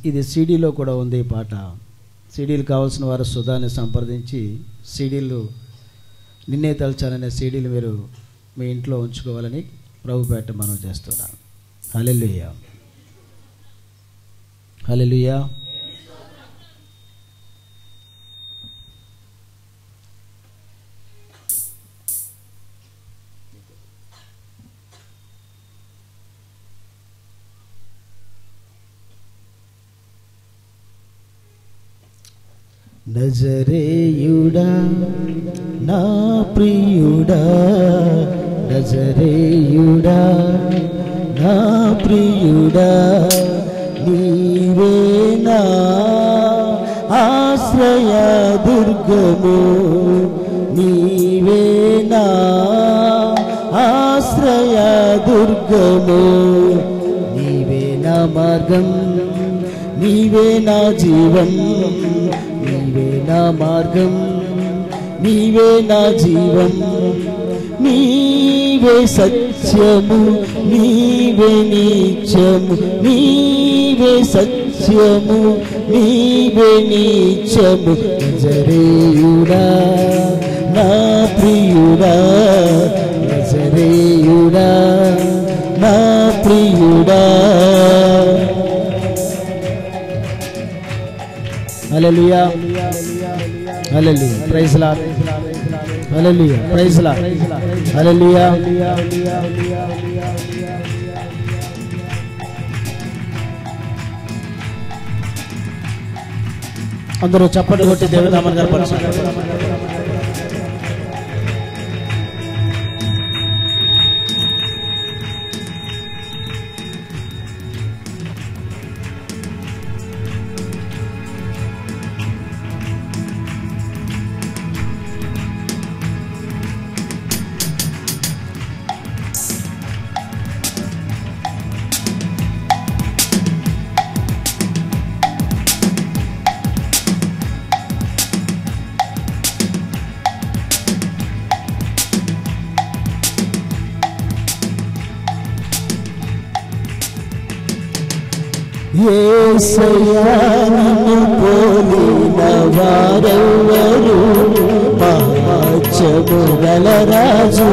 ఇది సీడీలో కూడా ఉంది. ఈ పాట సీడీలు కావాల్సిన వారు సుధాన్ని సంప్రదించి సీడీలు నిన్నే తలచాలనే సీడీలు మీరు మీ ఇంట్లో ఉంచుకోవాలని ప్రభుపేట మనం చేస్తున్నాను. హల్లెలూయా, హల్లెలూయా. నజరేయుడా నా ప్రియుడా, నజరేయుడా నా ప్రియుడా, నీవే నా ఆశ్రయ దుర్గము, నీవే నా ఆశ్రయ దుర్గము, నీవే నా మార్గం, నీవే నా జీవం, నీవే నా మార్గం, నీవే నా జీవం, నీవే సత్యము, నీవే నిత్యము, నీవే సత్యము, నీవే నిత్యము. నజరేయుడా నా ప్రియుడా, నజరేయుడా నా ప్రియుడా. హల్లెలూయా, హల్లెలూయా, ప్రైజ్ లార్డ్, హల్లెలూయా, ప్రైజ్ లార్డ్, హల్లెలూయా. అందరూ చప్పట్లు కొట్టి దేవుని నామాన్ని కనపరచండి. యేసయ్యా నిన్ను పోలిన వారెవ్వరు, మహాత్మ్యము గల రాజు.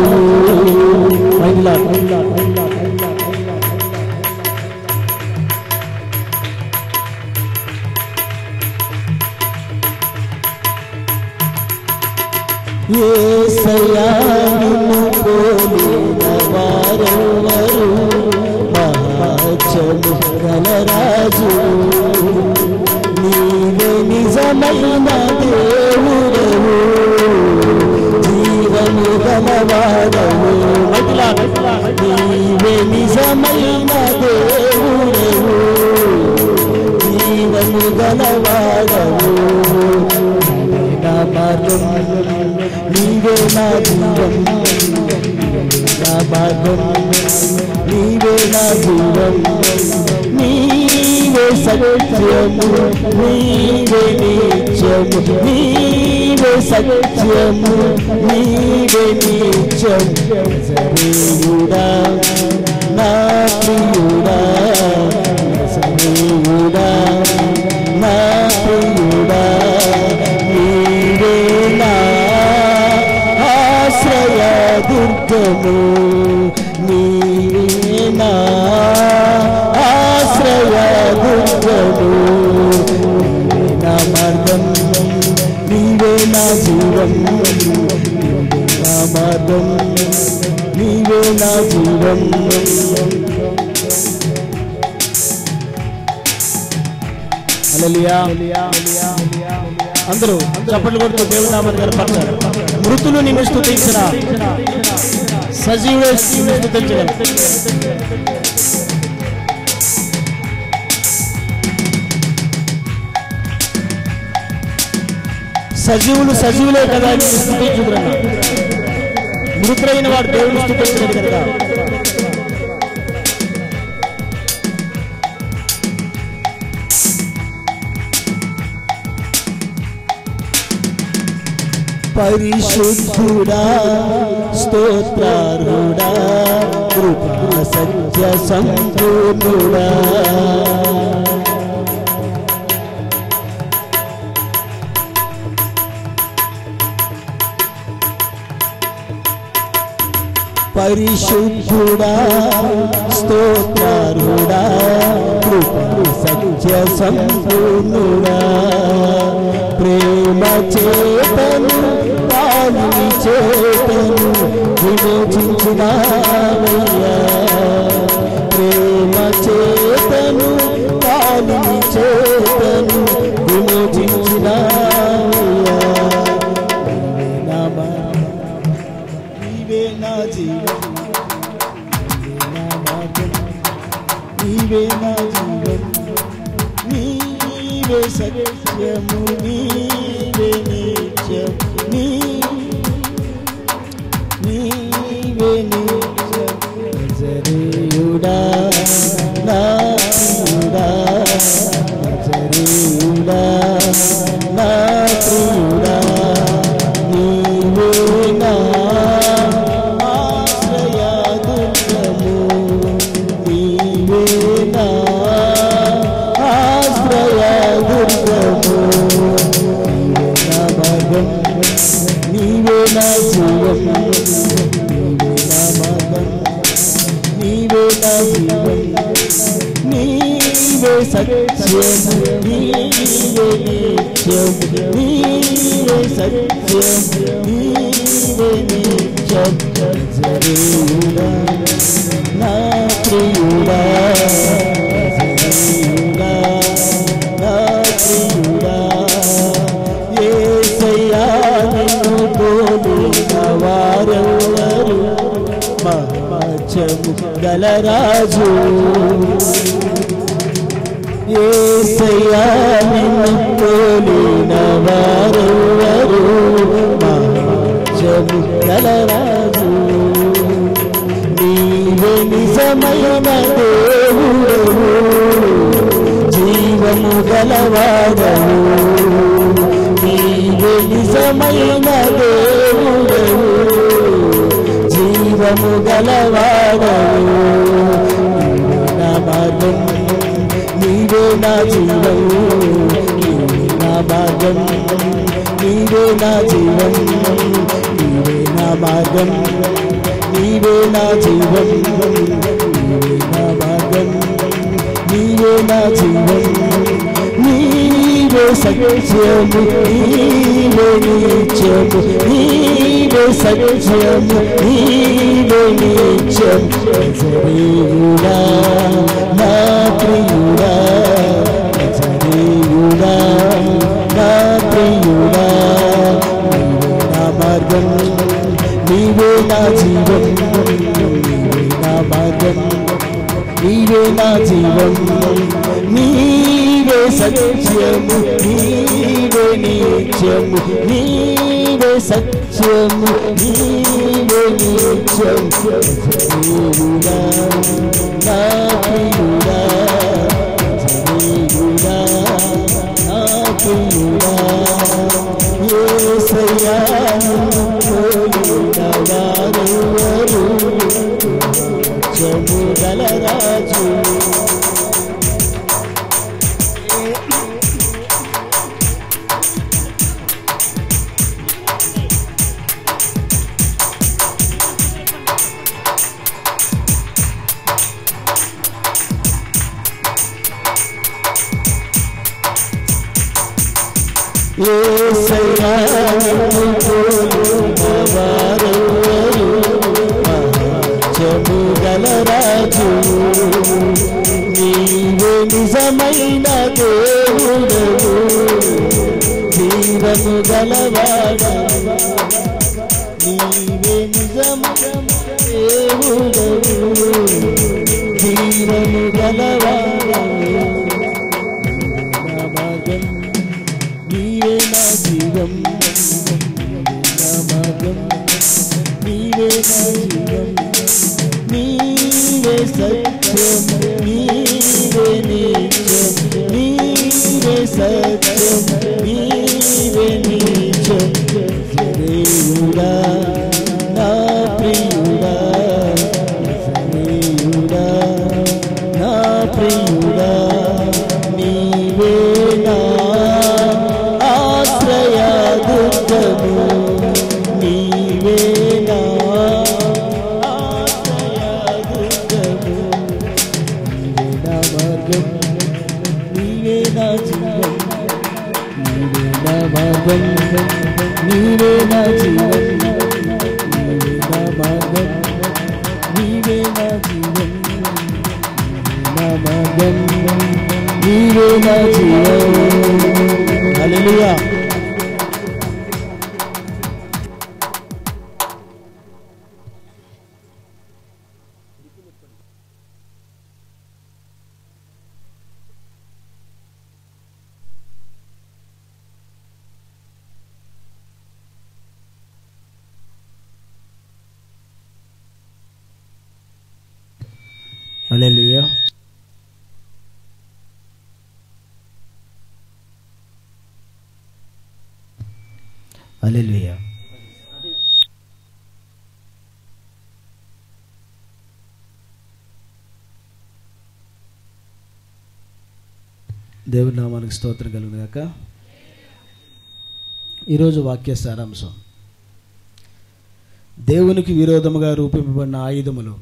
యేసయ్యా నిన్ను పోలిన వారెవ్వరు, మహాత్మ్యము గల రాజు. నీవే నిజమైన దేవుడవు, జీవము గలవాడవు. నీవే నిజమైన దేవుడవు, జీవము గలవాడవు. నీవే నా మార్గం, నీవే నా జీవం, నా మార్గం, నీవే నా జీవం, నీవే సత్యము, నీవే నిత్యము, నీవే సత్యము, నీవే నిత్యము. నజరేయుడా నా ప్రియుడా, నజరేయుడా నా ప్రియుడా, నీవే నా ఆశ్రయ దుర్గము, నీవే నా ఆశ్రయ దుర్గము, నీవే నా మార్గం, నీవే నా జీవం, నీవే నా మార్గం, నీవే నా జీవం. హల్లెలూయా. అందరూ చప్పట్లు కొడుతూ దేవుని నామాన్ని కనపరచాలి. మృతులు నిన్ను స్తుతించిన సజీవుడే నిన్ను స్తుతించగలరు. సజీవులు సజీవులే కదా నిన్ను స్తుతించుదురన్న. మృతులైన వాడు దేవుని స్తుతించలేదు కనుక. పరిశుద్ధుడా స్తోత్రార్హుడా కృపా సత్య సంపూర్ణుడా, పరిశుద్ధుడా స్తోత్రార్హుడా కృపా సత్య సంపూర్ణుడా ప్రేమ చేతను పాలుని చేతను విమోచించునావయ్యా ప్రేమ చేతను పాలుని చేతను విమోచించునావయ్యా నీవే నా జీవం నీవే నా జీవం నీవే సత్యము నీవే నిత్యం నీవే నిత్యం నజరేయుడా నా ప్రియుడా నజరేయుడా నా ప్రియుడా నీవే నా ఆశ్రయదుర్గము నీవే నా ఆశ్రయదుర్గము నీవే నా మార్గం నీవే నా జీవం నీవే నా మార్గం నీవే నా జీవం నీవే సత్యం నీవే నిత్యం నీవే సత్యం నీవే నిత్యం నజరేయుడా నా ప్రియుడా నజరేయుడా నా ప్రియుడా యేసయ్యా నిన్ను పోలిన వారెవరు మహత్యము గల రాజు యేసయ్యా నిన్ను పోలిన వారెవరు మహత్యము గల రాజు నీవే నిజమైన దేవుడవు జీవము గలవాడవు నీవే నిజమైన దేవుడవు జీవము గలవాడవు నీవే నా మార్గం నీవే నా జీవం నీవే నా మార్గం నీవే నా జీవం నీవే నా మార్గం నీవే నా జీవం నీవే నా మార్గం నీవే నా జీవం నీవే సత్యము నీవే నిత్యము నీవే సత్యము నీవే నిత్యం నజరేయుడా నా ప్రియుడా నజరేయుడా నా ప్రియుడా నీవే నా మార్గం నీవే నా జీవం నీవే నా మార్గం నీవే నా జీవం నీవే సత్యము నీవే నిత్యము నీవే సత్యము నీవే నిత్యం నజరేయుడా నా ప్రియుడా నజరేయుడా నా ప్రియుడా యేసయ్యా పోలిన వారెవరు మహత్యము గల రాజు యేసయ్యా నిన్ను పోలిన వారెవరు మహత్యము గల రాజు నీవే నిజమైన దేవుడవు జీవము గలవాడవు నీవే నిజమైన దేవుడవు జీవము గలవాడవు నా మార్గం నీవే నా జీవం నా మార్గం నీవే నా జీవం నీవే సత్యం నీవే నిత్యం నీవే సత్యం నీవే నిత్యం నజరేయుడా నా ప్రియుడా నజరేయుడా నా ప్రియుడా మార్గం, నీవే నా జీవం, నీవే నా మార్గం, నీవే నా జీవం, నా మార్గం, నీవే నా జీవం. హల్లెలూయా. హల్లెలూయా. హల్లెలూయా. దేవుని నామానికి స్తోత్రం కలుగును గాక. ఈరోజు వాక్య సారాంశం, దేవునికి విరోధముగా రూపింపబడిన ఆయుధములు.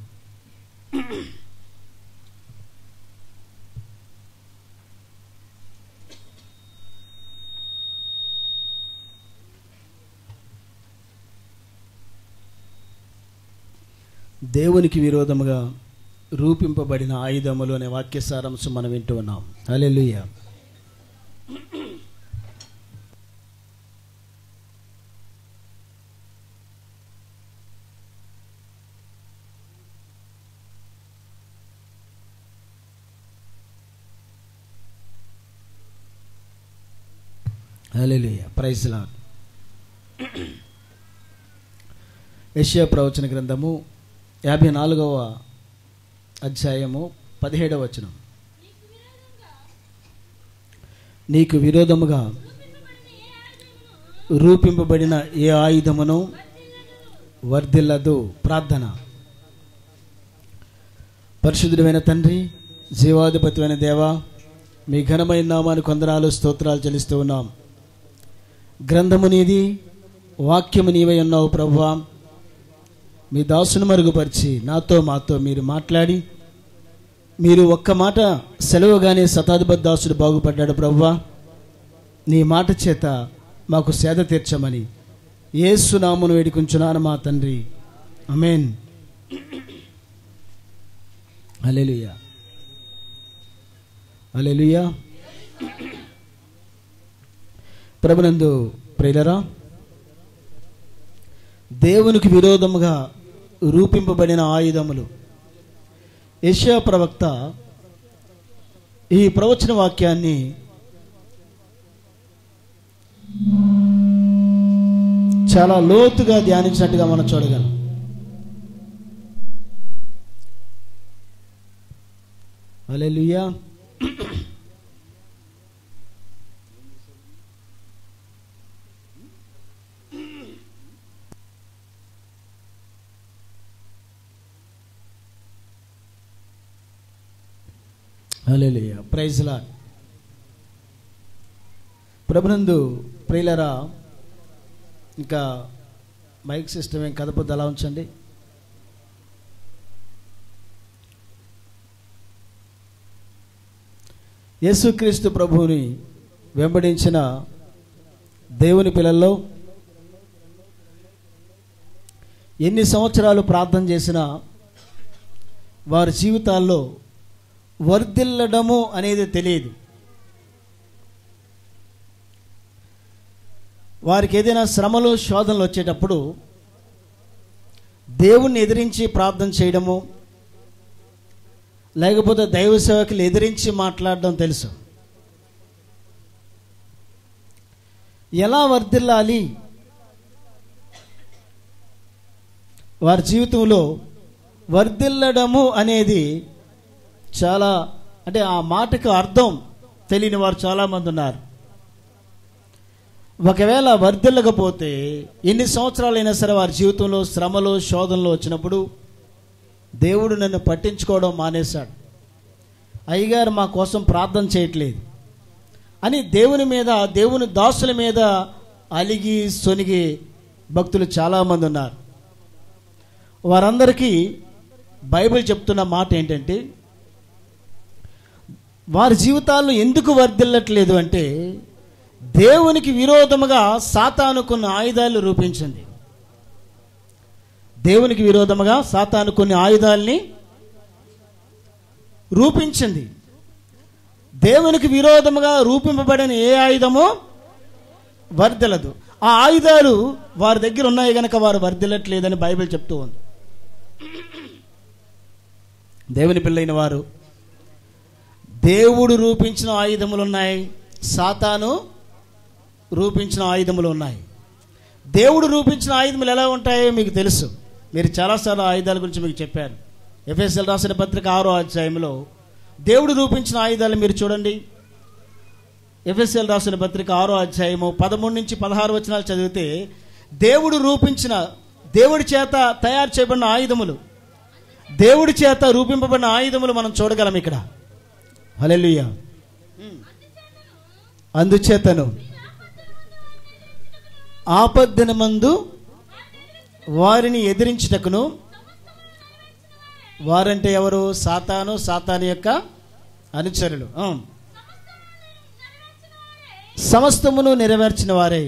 దేవునికి విరోధముగా రూపింపబడిన ఆయుధములు అనే వాక్య సారాంశం మనం వింటూ ఉన్నాం. హల్లెలూయా. హల్లెలూయా. Praise Lord. యెషయా ప్రవచన గ్రంథము 54వ అధ్యాయము 17వ వచనం. నీకు విరోధముగా రూపింపబడిన ఏ ఆయుధమును వర్ధిల్లదు. ప్రార్థన. పరిశుద్ధుడైన తండ్రి, జీవాధిపతివైన దేవా, మీ ఘనమైన నామానికి వందనాలు స్తోత్రాలు చెల్లిస్తూ ఉన్నాం. గ్రంథము నీది, వాక్యము నీవై ఉన్నావు ప్రభువా. మీ దాసును మరుగుపరిచి నాతో మాతో మీరు మాట్లాడి, మీరు ఒక్క మాట సెలవుగానే శతాధిపతి దాసుడు బాగుపడ్డాడు ప్రభువా. నీ మాట చేత మాకు సేద తీర్చమని యేసు నామమున వేడుకుంటున్నాను మా తండ్రి. ఆమేన్. హల్లెలూయా. హల్లెలూయా. ప్రభునందు ప్రియులారా, దేవునికి విరోధముగా రూపింపబడిన ఆయుధములు. యెషయా ప్రవక్త ఈ ప్రవచన వాక్యాన్ని చాలా లోతుగా ధ్యానించినట్టుగా మనం చూడగలం. హల్లెలూయా. హల్లెలూయా. Praise Lord. ప్రభునందు ప్రియులారా, ఇంకా మైక్ సిస్టమ్ ఏం కదపొద్దు, అలా ఉంచండి. యేసుక్రీస్తు ప్రభువుని వెంబడించిన దేవుని పిల్లల్లో ఎన్ని సంవత్సరాలు ప్రార్థన చేసినా వారి జీవితాల్లో వర్ధిల్లడము అనేది తెలియదు. వారికి ఏదైనా శ్రమలు శోధనలు వచ్చేటప్పుడు దేవుణ్ణి ఎదిరించి ప్రార్థన చేయడము, లేకపోతే దైవ సేవకులు ఎదిరించి మాట్లాడడం తెలుసు. ఎలా వర్ధిల్లాలి, వారి జీవితంలో వర్ధిల్లడము అనేది చాలా, అంటే ఆ మాటకు అర్థం తెలియని వారు చాలామంది ఉన్నారు. ఒకవేళ వర్ధిల్లకపోతే ఎన్ని సంవత్సరాలైనా సరే వారి జీవితంలో శ్రమలు శోధనలు వచ్చినప్పుడు దేవుడు నన్ను పట్టించుకోవడం మానేశాడు, అయ్యగారు మా కోసం ప్రార్థన చేయట్లేదు అని దేవుని మీద, దేవుని దాసుల మీద అలిగి సొనిగి భక్తులు చాలామంది ఉన్నారు. వారందరికీ బైబిల్ చెప్తున్న మాట ఏంటంటే, వారి జీవితాల్లో ఎందుకు వర్ధిల్లట్లేదు అంటే దేవునికి విరోధముగా సాతాను కొన్ని ఆయుధాలు రూపించింది. దేవునికి విరోధముగా సాతాను కొన్ని ఆయుధాలని రూపించింది. దేవునికి విరోధముగా రూపింపబడిన ఏ ఆయుధమో వర్ధిల్లదు. ఆ ఆయుధాలు వారి దగ్గర ఉన్నాయి కనుక వారు వర్ధిల్లట్లేదని బైబిల్ చెప్తూ ఉంది. దేవుని పిల్లైన వారు, దేవుడు రూపించిన ఆయుధములు ఉన్నాయి, సాతాను రూపించిన ఆయుధములు ఉన్నాయి. దేవుడు రూపించిన ఆయుధములు ఎలా ఉంటాయో మీకు తెలుసు. మీరు చాలాసార్లు ఆయుధాల గురించి మీకు చెప్పారు. ఎఫెసీయులకు రాసిన పత్రిక 6వ అధ్యాయంలో దేవుడు రూపించిన ఆయుధాలు మీరు చూడండి. ఎఫెసీయులకు రాసిన పత్రిక 6వ అధ్యాయము 13 నుంచి 16 వచనాలు చదివితే దేవుడు రూపించిన, దేవుడి చేత తయారు చేయబడిన ఆయుధములు, దేవుడి చేత రూపింపబడిన ఆయుధములు మనం చూడగలం ఇక్కడ. హల్లెలూయా. అందుచేతను ఆపద్దినమందు వారిని ఎదిరించుటకును, వారంటే ఎవరు? సాతాను, సాతాను యొక్క అనుచరులు. సమస్తమును నెరవేర్చిన వారే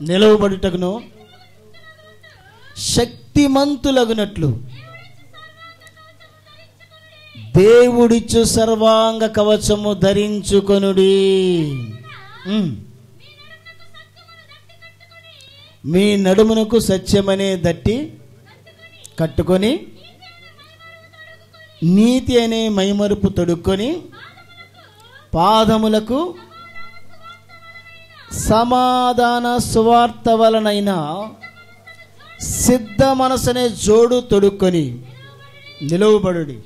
నిలవబడుటకును శక్తిమంతులగునట్లు దేవుడిచ్చు సర్వాంగ కవచము ధరించుకొనుడి. మీ నడుమునకు సత్యమనే దట్టి కట్టుకొని, నీతి అనే మైమరుపు తొడుక్కొని, పాదములకు సమాధాన సువార్త వలనైన సిద్ధ మనసనే జోడు తొడుక్కొని నిలువబడుడి.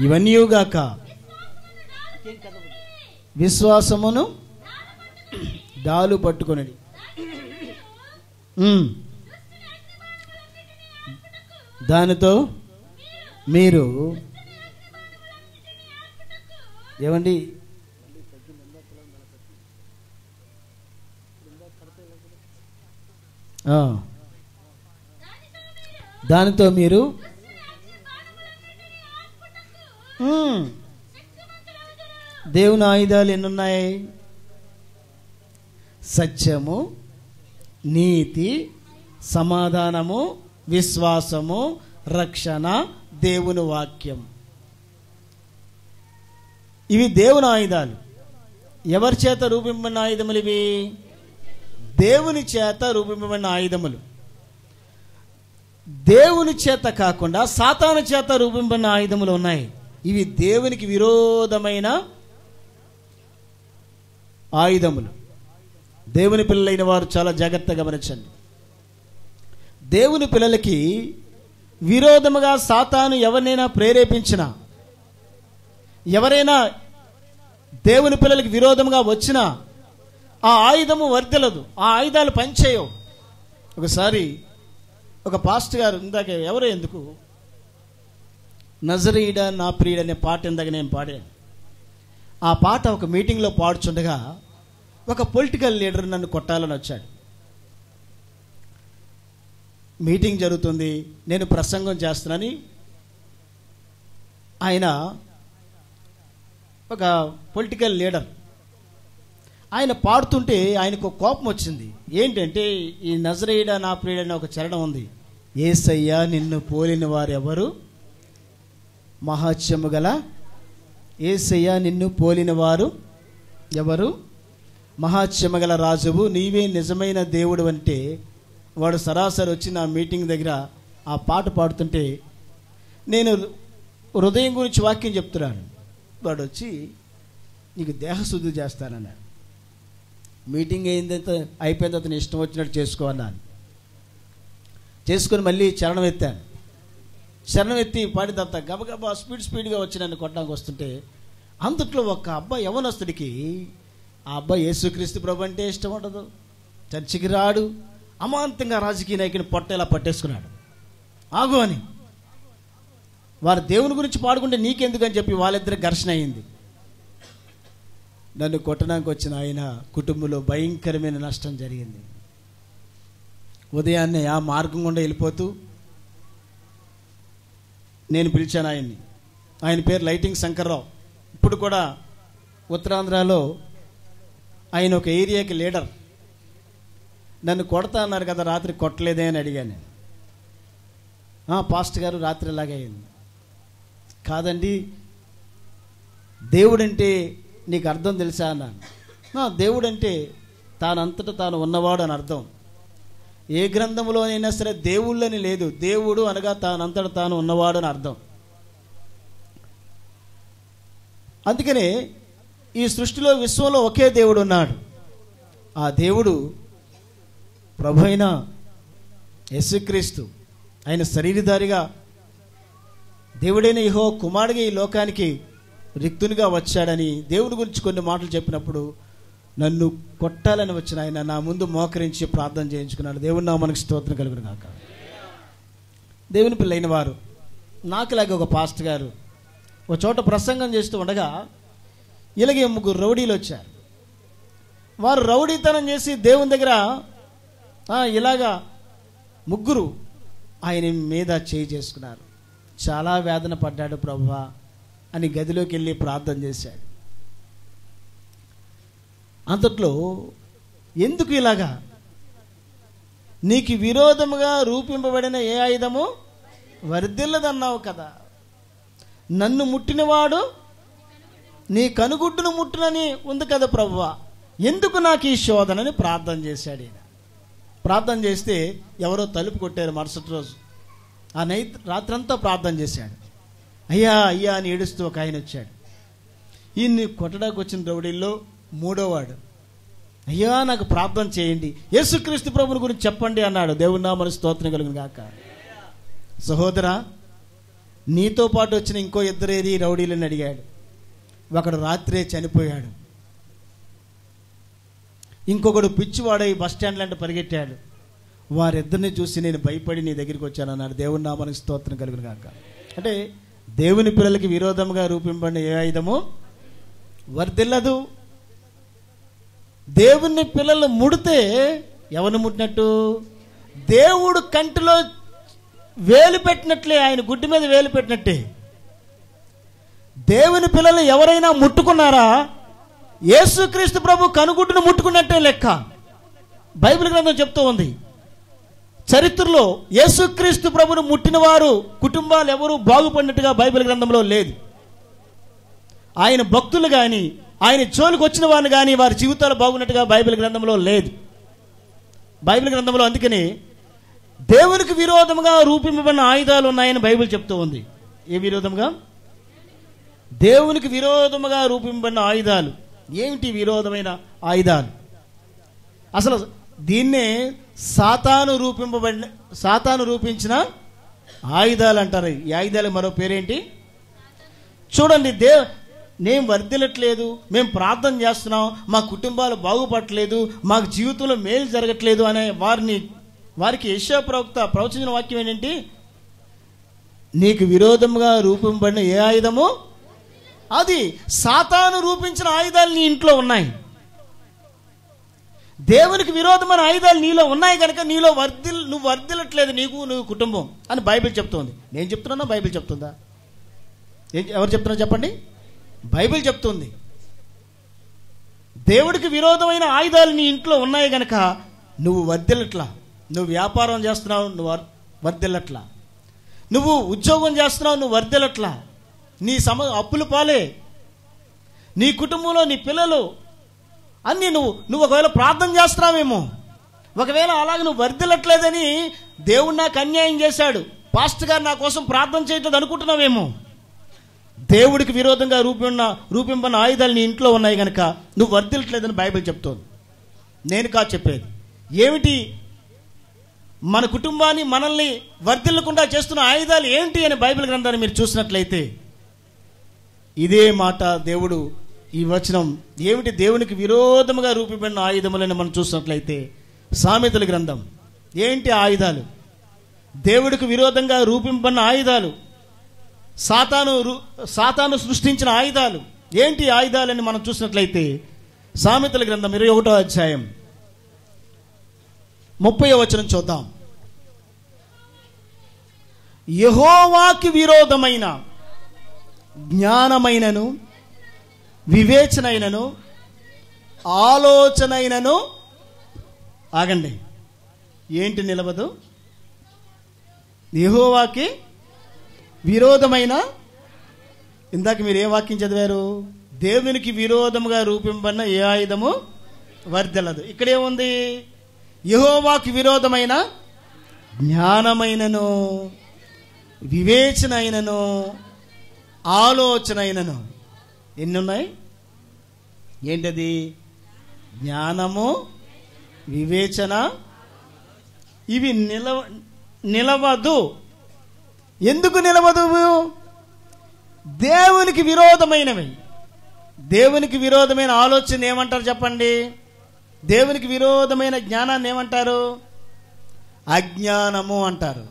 ఇవన్నీగాక విశ్వాసమును డాలు పట్టుకొనిడి. దానితో మీరు ఏమండి దానితో మీరు దేవుని ఆయుధాలు ఎన్నున్నాయి? సత్యము, నీతి, సమాధానము, విశ్వాసము, రక్షణ, దేవుని వాక్యం. ఇవి దేవుని ఆయుధాలు. ఎవరి చేత రూపింపబడిన ఆయుధములు ఇవి? దేవుని చేత రూపింపబడిన ఆయుధములు. దేవుని చేత కాకుండా సాతాను చేత రూపింపబడిన ఆయుధములు ఉన్నాయి. ఇవి దేవునికి విరోధమైన ఆయుధములు. దేవుని పిల్లలైన వారు చాలా జాగ్రత్తగా గమనించండి. దేవుని పిల్లలకి విరోధముగా సాతాను ఎవరినైనా ప్రేరేపించినా, ఎవరైనా దేవుని పిల్లలకి విరోధముగా వచ్చినా ఆ ఆయుధము వర్ధిల్లదు, ఆ ఆయుధాలు పనిచేయవు. ఒకసారి ఒక పాస్టర్ గారు, ఇందాక ఎవరో ఎందుకు నజరీయుడ నా ప్రియుడు అనే పాట ఇందాక నేను పాడాను. ఆ పాట ఒక మీటింగ్లో పాడుచుండగా ఒక పొలిటికల్ లీడర్ నన్ను కొట్టాలని వచ్చాడు. మీటింగ్ జరుగుతుంది, నేను ప్రసంగం చేస్తున్నానని ఆయన ఒక పొలిటికల్ లీడర్ ఆయన పాడుతుంటే ఆయనకు కోపం వచ్చింది. ఏంటంటే ఈ నజరేయుడ నా ప్రియుడు అనే ఒక చరణం ఉంది. యేసయ్యా నిన్ను పోలిన వారు ఎవరు? మహాత్యము గల యేసయ్యా నిన్ను పోలిన వారు ఎవరు? మహాత్యము గల రాజువు, నీవే నిజమైన దేవుడు అంటే వాడు సరాసరి వచ్చి నా మీటింగ్ దగ్గర ఆ పాట పాడుతుంటే నేను హృదయం గురించి వాక్యం చెప్తున్నాను. వాడు వచ్చి నీకు దేహశుద్ధి చేస్తానన్నాడు. మీటింగ్ అయిపోయిన తర్వాత నీ ఇష్టం వచ్చినట్టు చేసుకోవాలని చేసుకొని మళ్ళీ చరణం ఎత్తాను. చరణం ఎత్తి పాడిన తర్వాత గబగబా స్పీడ్గా వచ్చి నన్ను కొట్టడానికి వస్తుంటే అంతట్లో ఒక అబ్బాయి యవ్వనస్తుడికి ఆ అబ్బాయి యేసుక్రీస్తు ప్రభు అంటే ఇష్టం ఉండదు, చర్చికి రాడు, అమాంతంగా రాజకీయ నాయకుని పొట్టేలా పట్టేసుకున్నాడు. ఆగు అని వారు దేవుని గురించి పాడుకుంటే నీకెందుకని చెప్పి వాళ్ళిద్దరు ఘర్షణ అయింది. నన్ను కొట్టడానికి వచ్చిన ఆయన కుటుంబంలో భయంకరమైన నష్టం జరిగింది. ఉదయాన్నే ఆ మార్గం గుండా వెళ్ళిపోతూ నేను పిలిచాను ఆయన్ని. ఆయన పేరు లైటింగ్ శంకర్రావు. ఇప్పుడు కూడా ఉత్తరాంధ్రలో ఆయన ఒక ఏరియాకి లీడర్. నన్ను కొడతా అన్నారు కదా, రాత్రి కొట్టలేదే అని అడిగాను. పాస్టర్ గారు రాత్రి ఇలాగే అయింది. కాదండి, దేవుడంటే నీకు అర్థం తెలుసా అన్నాను. దేవుడంటే తానంతటా తాను ఉన్నవాడు అని అర్థం. ఏ గ్రంథంలోనైనా సరే దేవుళ్ళని లేదు, దేవుడు అనగా తానంతటా తాను ఉన్నవాడు అని అర్థం. అందుకనే ఈ సృష్టిలో విశ్వంలో ఒకే దేవుడు ఉన్నాడు. ఆ దేవుడు ప్రభు అయిన యేసుక్రీస్తు. ఆయన శరీరధారిగా దేవుడైన యెహోవా కుమారుడిగా ఈ లోకానికి రిక్తునిగా వచ్చాడని దేవుడి గురించి కొన్ని మాటలు చెప్పినప్పుడు నన్ను కొట్టాలని వచ్చిన ఆయన నా ముందు మోకరించి ప్రార్థన చేయించుకున్నాడు. దేవుని నామానికి స్తోత్రం కలుగును గాక. దేవుని పిల్లైన వారు, నాకులాగే ఒక పాస్టర్ గారు ఒక చోట ప్రసంగం చేస్తూ ఉండగా ఇలాగే 3 రౌడీలు వచ్చారు. వారు రౌడీతనం చేసి దేవుని దగ్గర ఇలాగా 3 ఆయన మీద చేయి చేసుకున్నారు. చాలా వేదన పడ్డాడు ప్రభువా అని గదిలోకి వెళ్ళి ప్రార్థన చేశాడు. అంతట్లో ఎందుకు ఇలాగా, నీకు విరోధముగా రూపింపబడిన ఏ ఆయుధము వర్ధిల్లదన్నావు కదా, నన్ను ముట్టినవాడు నీ కనుగుడ్డును ముట్టునని ఉంది కదా ప్రభువా, ఎందుకు నాకు ఈ శోధనని ప్రార్థన చేశాడు. ఈయన ప్రార్థన చేస్తే ఎవరో తలుపు కొట్టారు. మరుసటి రోజు ఆ రాత్రంతా ప్రార్థన చేశాడు. అయ్యా అయ్యా అని ఏడుస్తూ ఒక ఆయన వచ్చాడు. ఈయన్ని కొట్టడానికి వచ్చిన రౌడీల్లో 3వ వాడు. అయ్యా నాకు ప్రార్థన చేయండి, యేసుక్రీస్తు ప్రభుని గురించి చెప్పండి అన్నాడు. దేవుని నామమునకు స్తోత్రం కలుగును గాక. సహోదరా, నీతో పాటు వచ్చిన ఇంకో 2 ఏది రౌడీలని అడిగాడు. ఒకడు రాత్రే చనిపోయాడు. ఇంకొకడు పిచ్చివాడై బస్టాండ్ లాంటి పరిగెట్టాడు. వారిద్దరిని చూసి నేను భయపడి నీ దగ్గరికి వచ్చాను అన్నాడు. దేవుని నామమునకు స్తోత్రం కలుగును గాక. అంటే దేవుని పిల్లలకి విరోధంగా రూపింపబడిన ఏ ఆయుధము వర్ధిల్లదు. దేవుని పిల్లలు ముడితే ఎవరిని ముట్టినట్టు? దేవుడు కంటిలో వేలు పెట్టినట్లే, ఆయన గుడ్డి మీద వేలు పెట్టినట్టే. దేవుని పిల్లలు ఎవరైనా ముట్టుకున్నారా, యేసుక్రీస్తు ప్రభు కనుగుడ్డును ముట్టుకున్నట్టే లెక్క. బైబిల్ గ్రంథం చెప్తూ ఉంది, చరిత్రలో యేసుక్రీస్తు ప్రభును ముట్టిన వారు కుటుంబాలు ఎవరు బాగుపడినట్టుగా బైబిల్ గ్రంథంలో లేదు. ఆయన భక్తులు కానీ ఆయన జోలికి వచ్చిన వారిని కానీ వారి జీవితాలు బాగున్నట్టుగా బైబిల్ గ్రంథంలో లేదు. బైబిల్ గ్రంథంలో అందుకని దేవునికి విరోధముగా రూపింపబడిన ఆయుధాలు ఉన్నాయని బైబిల్ చెప్తూ ఉంది. ఏ విరోధముగా? దేవునికి విరోధముగా రూపింపబడిన ఆయుధాలు. ఏమిటి విరోధమైన ఆయుధాలు? అసలు దీన్నే సాతాను రూపించిన ఆయుధాలు అంటారు. ఈ ఆయుధాలకు మరో పేరేంటి? చూడండి, నేను వర్ధిల్లట్లేదు, మేము ప్రార్థన చేస్తున్నాం, మా కుటుంబాలు బాగుపడట్లేదు, మాకు జీవితంలో మేలు జరగట్లేదు అనే వారికి యెషయా ప్రవక్త ప్రవచించిన వాక్యం ఏంటంటే, నీకు విరోధంగా రూపింపబడిన ఏ ఆయుధము, అది సాతాను రూపించిన ఆయుధాలు నీ ఇంట్లో ఉన్నాయి. దేవునికి విరోధమైన ఆయుధాలు నీలో ఉన్నాయి కనుక నీలో నువ్వు వర్ధిల్లట్లేదు, నువ్వు కుటుంబం అని బైబిల్ చెప్తోంది. నేను చెప్తున్నా, బైబిల్ చెప్తుందా? ఎవరు చెప్తున్నా చెప్పండి? బైబిల్ చెప్తుంది. దేవుడికి విరోధమైన ఆయుధాలు నీ ఇంట్లో ఉన్నాయి కనుక నువ్వు వర్ధిల్లట్లా. నువ్వు వ్యాపారం చేస్తున్నావు, నువ్వు వర్ధిల్లట్లా. నువ్వు ఉద్యోగం చేస్తున్నావు, నువ్వు వర్ధిల్లట్లా. నీ అప్పులు పాలే. నీ కుటుంబంలో నీ పిల్లలు అన్నీ నువ్వు ఒకవేళ ప్రార్థన చేస్తున్నావేమో, ఒకవేళ అలాగే నువ్వు వర్ధిల్లట్లేదని దేవుడు నాకు అన్యాయం చేశాడు, పాస్టర్ గారు నా కోసం ప్రార్థన చేయట్లేదు అనుకుంటున్నావేమో. దేవుడికి విరోధంగా రూపింపన్న ఆయుధాలు నీ ఇంట్లో ఉన్నాయి కనుక నువ్వు వర్ధిల్లట్లేదని బైబిల్ చెప్తోంది. నేను కాదు చెప్పేది. ఏమిటి మన కుటుంబాన్ని మనల్ని వర్ధిల్లకుండా చేస్తున్న ఆయుధాలు ఏంటి అని బైబిల్ గ్రంథాన్ని మీరు చూసినట్లయితే ఇదే మాట దేవుడు, ఈ వచనం ఏమిటి దేవునికి విరోధముగా రూపింపబడిన ఆయుధములని మనం చూసినట్లయితే సామెతల గ్రంథం. ఏంటి ఆయుధాలు? దేవుడికి విరోధంగా రూపింపబడిన ఆయుధాలు, సాతాను సృష్టించిన ఆయుధాలు. ఏంటి ఆయుధాలని మనం చూసినట్లయితే సామెతల గ్రంథం 21వ అధ్యాయం 30వ వచనం చూద్దాం. యెహోవాకి విరోధమైన జ్ఞానమైనను వివేచనైనను ఆలోచన అయినను ఆగండి, ఏంటి నిలవదు? యెహోవాకి విరోధమైన, ఇందాక మీరు ఏ వాక్యం చదివారు? దేవునికి విరోధముగా రూపింపబడిన ఏ ఆయుధము వర్ధిల్లదు. ఇక్కడేముంది? యెహోవాకి విరోధమైన జ్ఞానమైనను, వివేచన అయినను, ఆలోచన అయినను ఎన్ని ఉన్నాయి? ఏంటది? జ్ఞానము, వివేచన, ఇవి నిలవదు. ఎందుకు నిలవదు? దేవునికి విరోధమైనవి. దేవునికి విరోధమైన ఆలోచన ఏమంటారు చెప్పండి? దేవునికి విరోధమైన జ్ఞానాన్ని ఏమంటారు? అజ్ఞానము అంటారు.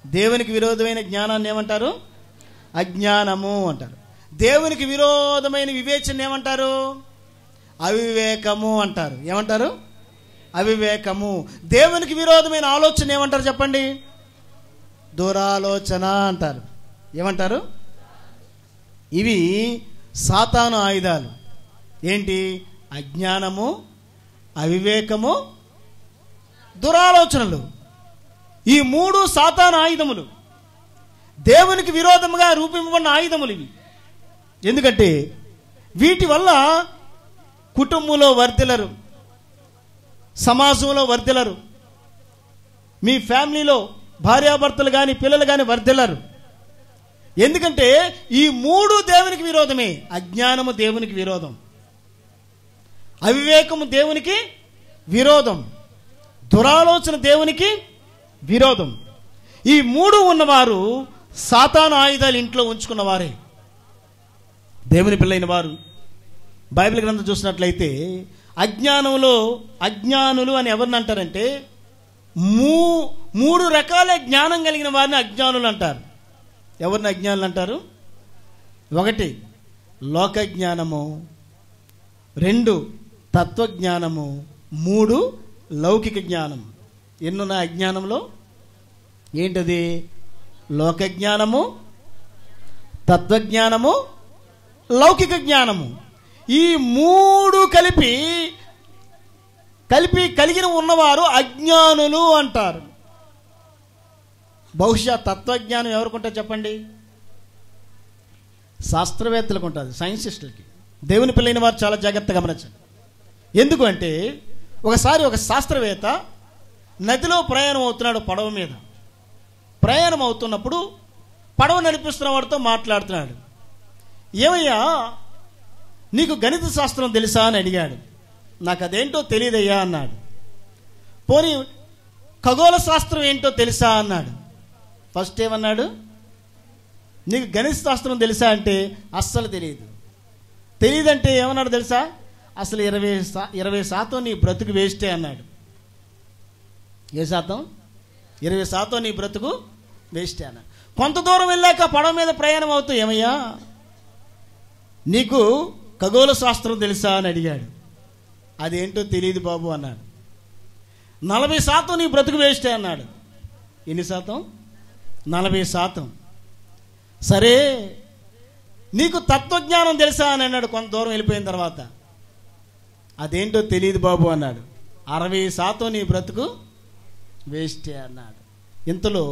దేవునికి విరోధమైన జ్ఞానాన్ని ఏమంటారు? అజ్ఞానము అంటారు. దేవునికి విరోధమైన వివేచన ఏమంటారు? అవివేకము అంటారు. ఏమంటారు? అవివేకము. దేవునికి విరోధమైన ఆలోచన ఏమంటారు చెప్పండి? దురాలోచన అంటారు. ఏమంటారు? ఇవి సాతాను ఆయుధాలు. ఏంటి? అజ్ఞానము, అవివేకము, దురాలోచనలు. ఈ మూడు సాతాను ఆయుధములు, దేవునికి విరోధముగా రూపింపబడిన ఆయుధములు ఇవి. ఎందుకంటే వీటి వల్ల కుటుంబంలో వర్ధిల్లరు, సమాజంలో వర్ధిల్లరు, మీ ఫ్యామిలీలో భార్యాభర్తలు కానీ పిల్లలు కానీ వర్ధిల్లరు. ఎందుకంటే ఈ మూడు దేవునికి విరోధమే. అజ్ఞానము దేవునికి విరోధం, అవివేకము దేవునికి విరోధం, దురాలోచన దేవునికి విరోధం. ఈ మూడు ఉన్నవారు సాతాను ఆయుధాలు ఇంట్లో ఉంచుకున్నవారే. దేవుని పిల్లైన వారు బైబిల్ గ్రంథం చూసినట్లయితే అజ్ఞానులు అని ఎవరిని అంటారంటే, మూడు రకాల జ్ఞానం కలిగిన వారిని అజ్ఞానులు అంటారు. ఎవరిని అజ్ఞానులు అంటారు? 1 లోక జ్ఞానము, 2 తత్వజ్ఞానము, 3 లౌకిక జ్ఞానం. ఎన్నున్న అజ్ఞానంలో? ఏంటది? లోక జ్ఞానము, తత్వజ్ఞానము, లౌకిక జ్ఞానము. ఈ 3 కలిపి కలిగిన ఉన్నవారు అజ్ఞానులు అంటారు. బహుశా తత్వజ్ఞానం ఎవరికి ఉంటుంది చెప్పండి? శాస్త్రవేత్తలకు ఉంటుంది, సైంటిస్టులకి. దేవుని పిల్లైన వారు చాలా జాగ్రత్తగా గమనించండి. ఎందుకు అంటే, ఒకసారి ఒక శాస్త్రవేత్త నదిలో ప్రయాణం అవుతున్నాడు. పడవ మీద ప్రయాణం అవుతున్నప్పుడు పడవ నడిపిస్తున్న వాడితో మాట్లాడుతున్నాడు. ఏమయ్యా, నీకు గణిత శాస్త్రం తెలుసా అని అడిగాడు. నాకు అదేంటో తెలియదయ్యా అన్నాడు. పోనీ ఖగోళ శాస్త్రం ఏంటో తెలుసా అన్నాడు. ఫస్ట్ ఏమన్నాడు? నీకు గణిత శాస్త్రం తెలుసా అంటే అస్సలు తెలియదు. తెలియదంటే ఏమన్నాడు తెలుసా? అసలు 20% నీ బ్రతుకు వేస్టే అన్నాడు. ఏ శాతం? 20% నీ బ్రతుకు వేస్టే అన్నాడు. కొంత దూరం వెళ్ళాక పడవ మీద ప్రయాణం అవుతూ, ఏమయ్యా నీకు ఖగోళ శాస్త్రం తెలుసా అని అడిగాడు. అదేంటో తెలియదు బాబు అన్నాడు. 40% నీ బ్రతుకు వేస్టే అన్నాడు. ఎన్ని శాతం? 40%. సరే, నీకు తత్వజ్ఞానం తెలుసా అని అన్నాడు. కొంత దూరం వెళ్ళిపోయిన తర్వాత, అదేంటో తెలియదు బాబు అన్నాడు. 60% నీ బ్రతుకు వేస్టే అన్నాడు. ఇంతలో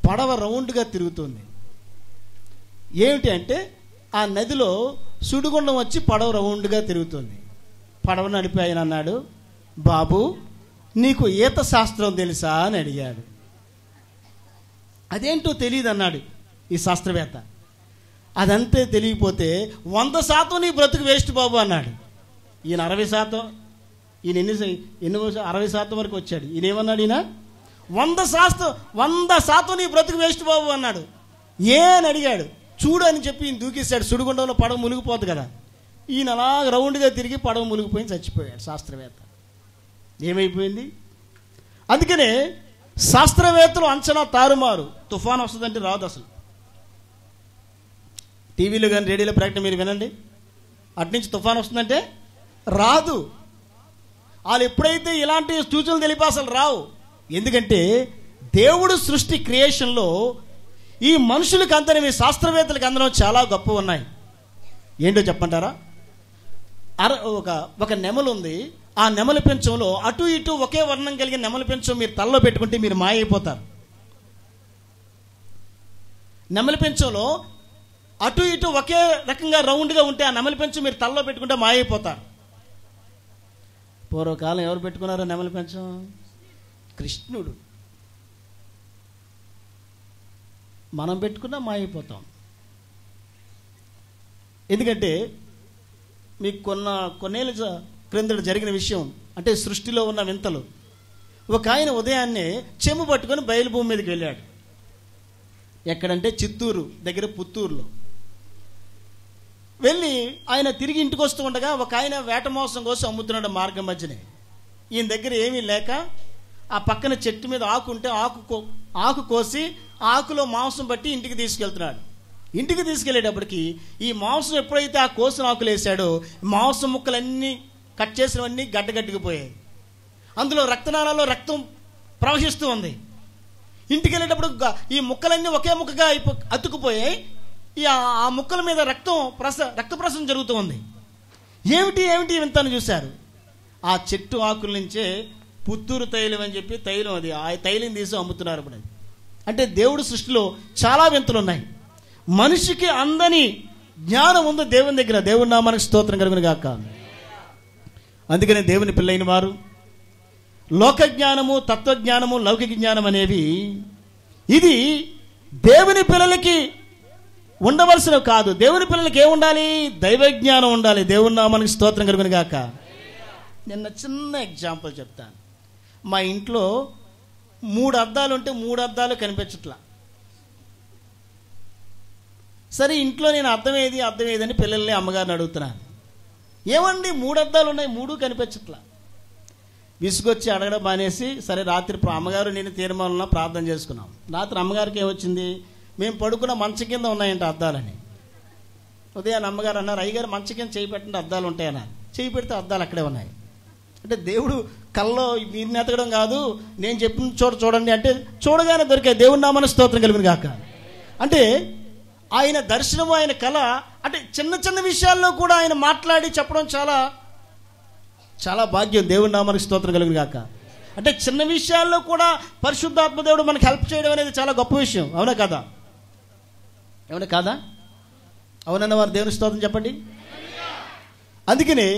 పడవ రౌండ్గా తిరుగుతుంది. ఏమిటి అంటే, ఆ నదిలో సుడిగుండం వచ్చి పడవ రౌండ్గా తిరుగుతుంది. పడవ నడిపి ఆయన అన్నాడు, బాబు నీకు ఈత శాస్త్రం తెలుసా అని అడిగాడు. అదేంటో తెలియదు అన్నాడు ఈ శాస్త్రవేత్త. అదంతే తెలియకపోతే 100% నీ బ్రతుకు వేస్ట్ బాబు అన్నాడు. ఈయన 60%, ఈయన ఎన్ని 60% వరకు వచ్చాడు. ఈయన ఏమన్నాడు? ఈయన 100% నీ బ్రతుకు వేస్ట్ బాబు అన్నాడు. ఏ అని అడిగాడు. చూడు అని చెప్పి ఈయన దూకేశాడు. సుడిగుండంలో పడవ మునిగిపోదు కదా. ఈయన అలా రౌండ్గా తిరిగి పడవ మునిగిపోయి చచ్చిపోయాడు శాస్త్రవేత్త. ఏమైపోయింది? అందుకనే శాస్త్రవేత్తలు అంచనా తారుమారు. తుఫాను వస్తుందంటే రాదు. అసలు టీవీలో కానీ రేడియోలో ప్రకటన మీరు వినండి, అట్నుంచి తుఫాను వస్తుందంటే రాదు. వాళ్ళు ఎప్పుడైతే ఇలాంటి సూచనలు తెలిపి అసలు రావు. ఎందుకంటే దేవుడు సృష్టి క్రియేషన్లో ఈ మనుషులకు అందరం, ఈ శాస్త్రవేత్తలకు అందరం చాలా గొప్ప ఉన్నాయి. ఏంటో చెప్పంటారా? ఒక నెమలు ఉంది. ఆ నెమల పెంచంలో అటు ఇటు ఒకే వర్ణం కలిగిన నెమల పెంచం మీరు తలలో పెట్టుకుంటే మీరు మాయ అయిపోతారు. నెమలి పెంచంలో అటు ఇటు ఒకే రకంగా రౌండ్గా ఉంటే ఆ నెమలి పెంచం మీరు తలలో పెట్టుకుంటే మాయ అయిపోతారు. పూర్వకాలం ఎవరు పెట్టుకున్నారో నెమలి పెంచం? కృష్ణుడు. మనం పెట్టుకున్నా మాయ అయిపోతాం. ఎందుకంటే మీకు కొన్నేళ్ళ క్రిందట జరిగిన విషయం అంటే సృష్టిలో ఉన్న వింతలు. ఒక ఆయన ఉదయాన్నే చెంబు పట్టుకొని బయలుభూమి మీదకి వెళ్ళాడు. ఎక్కడంటే చిత్తూరు దగ్గర పుత్తూరులో వెళ్ళి ఆయన తిరిగి ఇంటికి వస్తూ ఉండగా ఒక ఆయన వేట మోసం కోసం అమ్ముతున్నాడు మార్గం మధ్యనే. ఈయన దగ్గర ఏమీ లేక ఆ పక్కన చెట్టు మీద ఆకు ఉంటే ఆకు కోసి ఆకులో మాంసం బట్టి ఇంటికి తీసుకెళ్తున్నాడు. ఇంటికి తీసుకెళ్లేటప్పటికి ఈ మాంసం ఎప్పుడైతే ఆ కోసిన ఆకులు వేసాడో మాంసం ముక్కలన్నీ కట్ చేసినవన్నీ గడ్డగడ్డికిపోయాయి. అందులో రక్తనాళాల్లో రక్తం ప్రవహిస్తూ ఉంది. ఇంటికి వెళ్ళేటప్పుడు ఈ ముక్కలన్నీ ఒకే ముక్కగా అతుక్కుపోయాయి. ఆ ముక్కల మీద రక్త ప్రసరణ జరుగుతూ ఉంది. ఏమిటి వింతను చూశారు. ఆ చెట్టు ఆకుల నుంచే పుత్తూరు తైలం అని చెప్పి తైలం, అది ఆ తైలం తీసి అమ్ముతున్నారు. ఇప్పుడు అంటే దేవుడి సృష్టిలో చాలా వింతలు ఉన్నాయి. మనిషికి అందని జ్ఞానం ఉంది దేవుని దగ్గర. దేవుని నామానికి స్తోత్రం కలుగును గాక. అందుకనే దేవుని పిల్లైన వారు లోక జ్ఞానము, తత్వజ్ఞానము, లౌకిక జ్ఞానం అనేవి ఇది దేవుని పిల్లలకి ఉండవలసినవి కాదు. దేవుని పిల్లలకి ఏముండాలి? దైవ జ్ఞానం ఉండాలి. దేవుని నామానికి స్తోత్రం కలుగును గాక. నిన్న చిన్న ఎగ్జాంపుల్ చెప్తాను. మా ఇంట్లో 3 అద్దాలు ఉంటే 3 అద్దాలు కనిపించట్లా. సరే ఇంట్లో నేను అద్దం ఏదని పిల్లల్ని అమ్మగారిని అడుగుతున్నాను. ఏమండి 3 అద్దాలు ఉన్నాయి, 3 కనిపించట్లా. విసుగొచ్చి అడగడం మానేసి సరే రాత్రి అమ్మగారు నేను తీర్మానంలో ప్రార్థన చేసుకున్నాం. రాత్రి అమ్మగారికి ఏమొచ్చింది, మేము పడుకున్న మంచం కింద ఉన్నాయంట అద్దాలని. ఉదయాన్ని అమ్మగారు అన్నారు, అయ్యగారు మంచం కింద చేయి పెట్టండి అద్దాలు ఉంటాయన్నారు. చేయి పెడితే అద్దాలు అక్కడే ఉన్నాయి. అంటే దేవుడు కల్లో మీరు ఎతకడం కాదు, నేను చెప్పిన చోట చూడండి అంటే చూడగానే దొరికాయి. దేవుని నామానికి స్తోత్రం కలుగును గాక. అంటే ఆయన దర్శనము, ఆయన కళ, అంటే చిన్న చిన్న విషయాల్లో కూడా ఆయన మాట్లాడి చెప్పడం చాలా చాలా భాగ్యం. దేవుని నామానికి స్తోత్రం కలుగును గాక. అంటే చిన్న విషయాల్లో కూడా పరిశుద్ధాత్మ దేవుడు మనకు హెల్ప్ చేయడం అనేది చాలా గొప్ప విషయం. అవునా కాదా? ఏమన్నా కాదా? అవునన్న వారు దేవుని స్తోత్రం చెప్పండి. అందుకని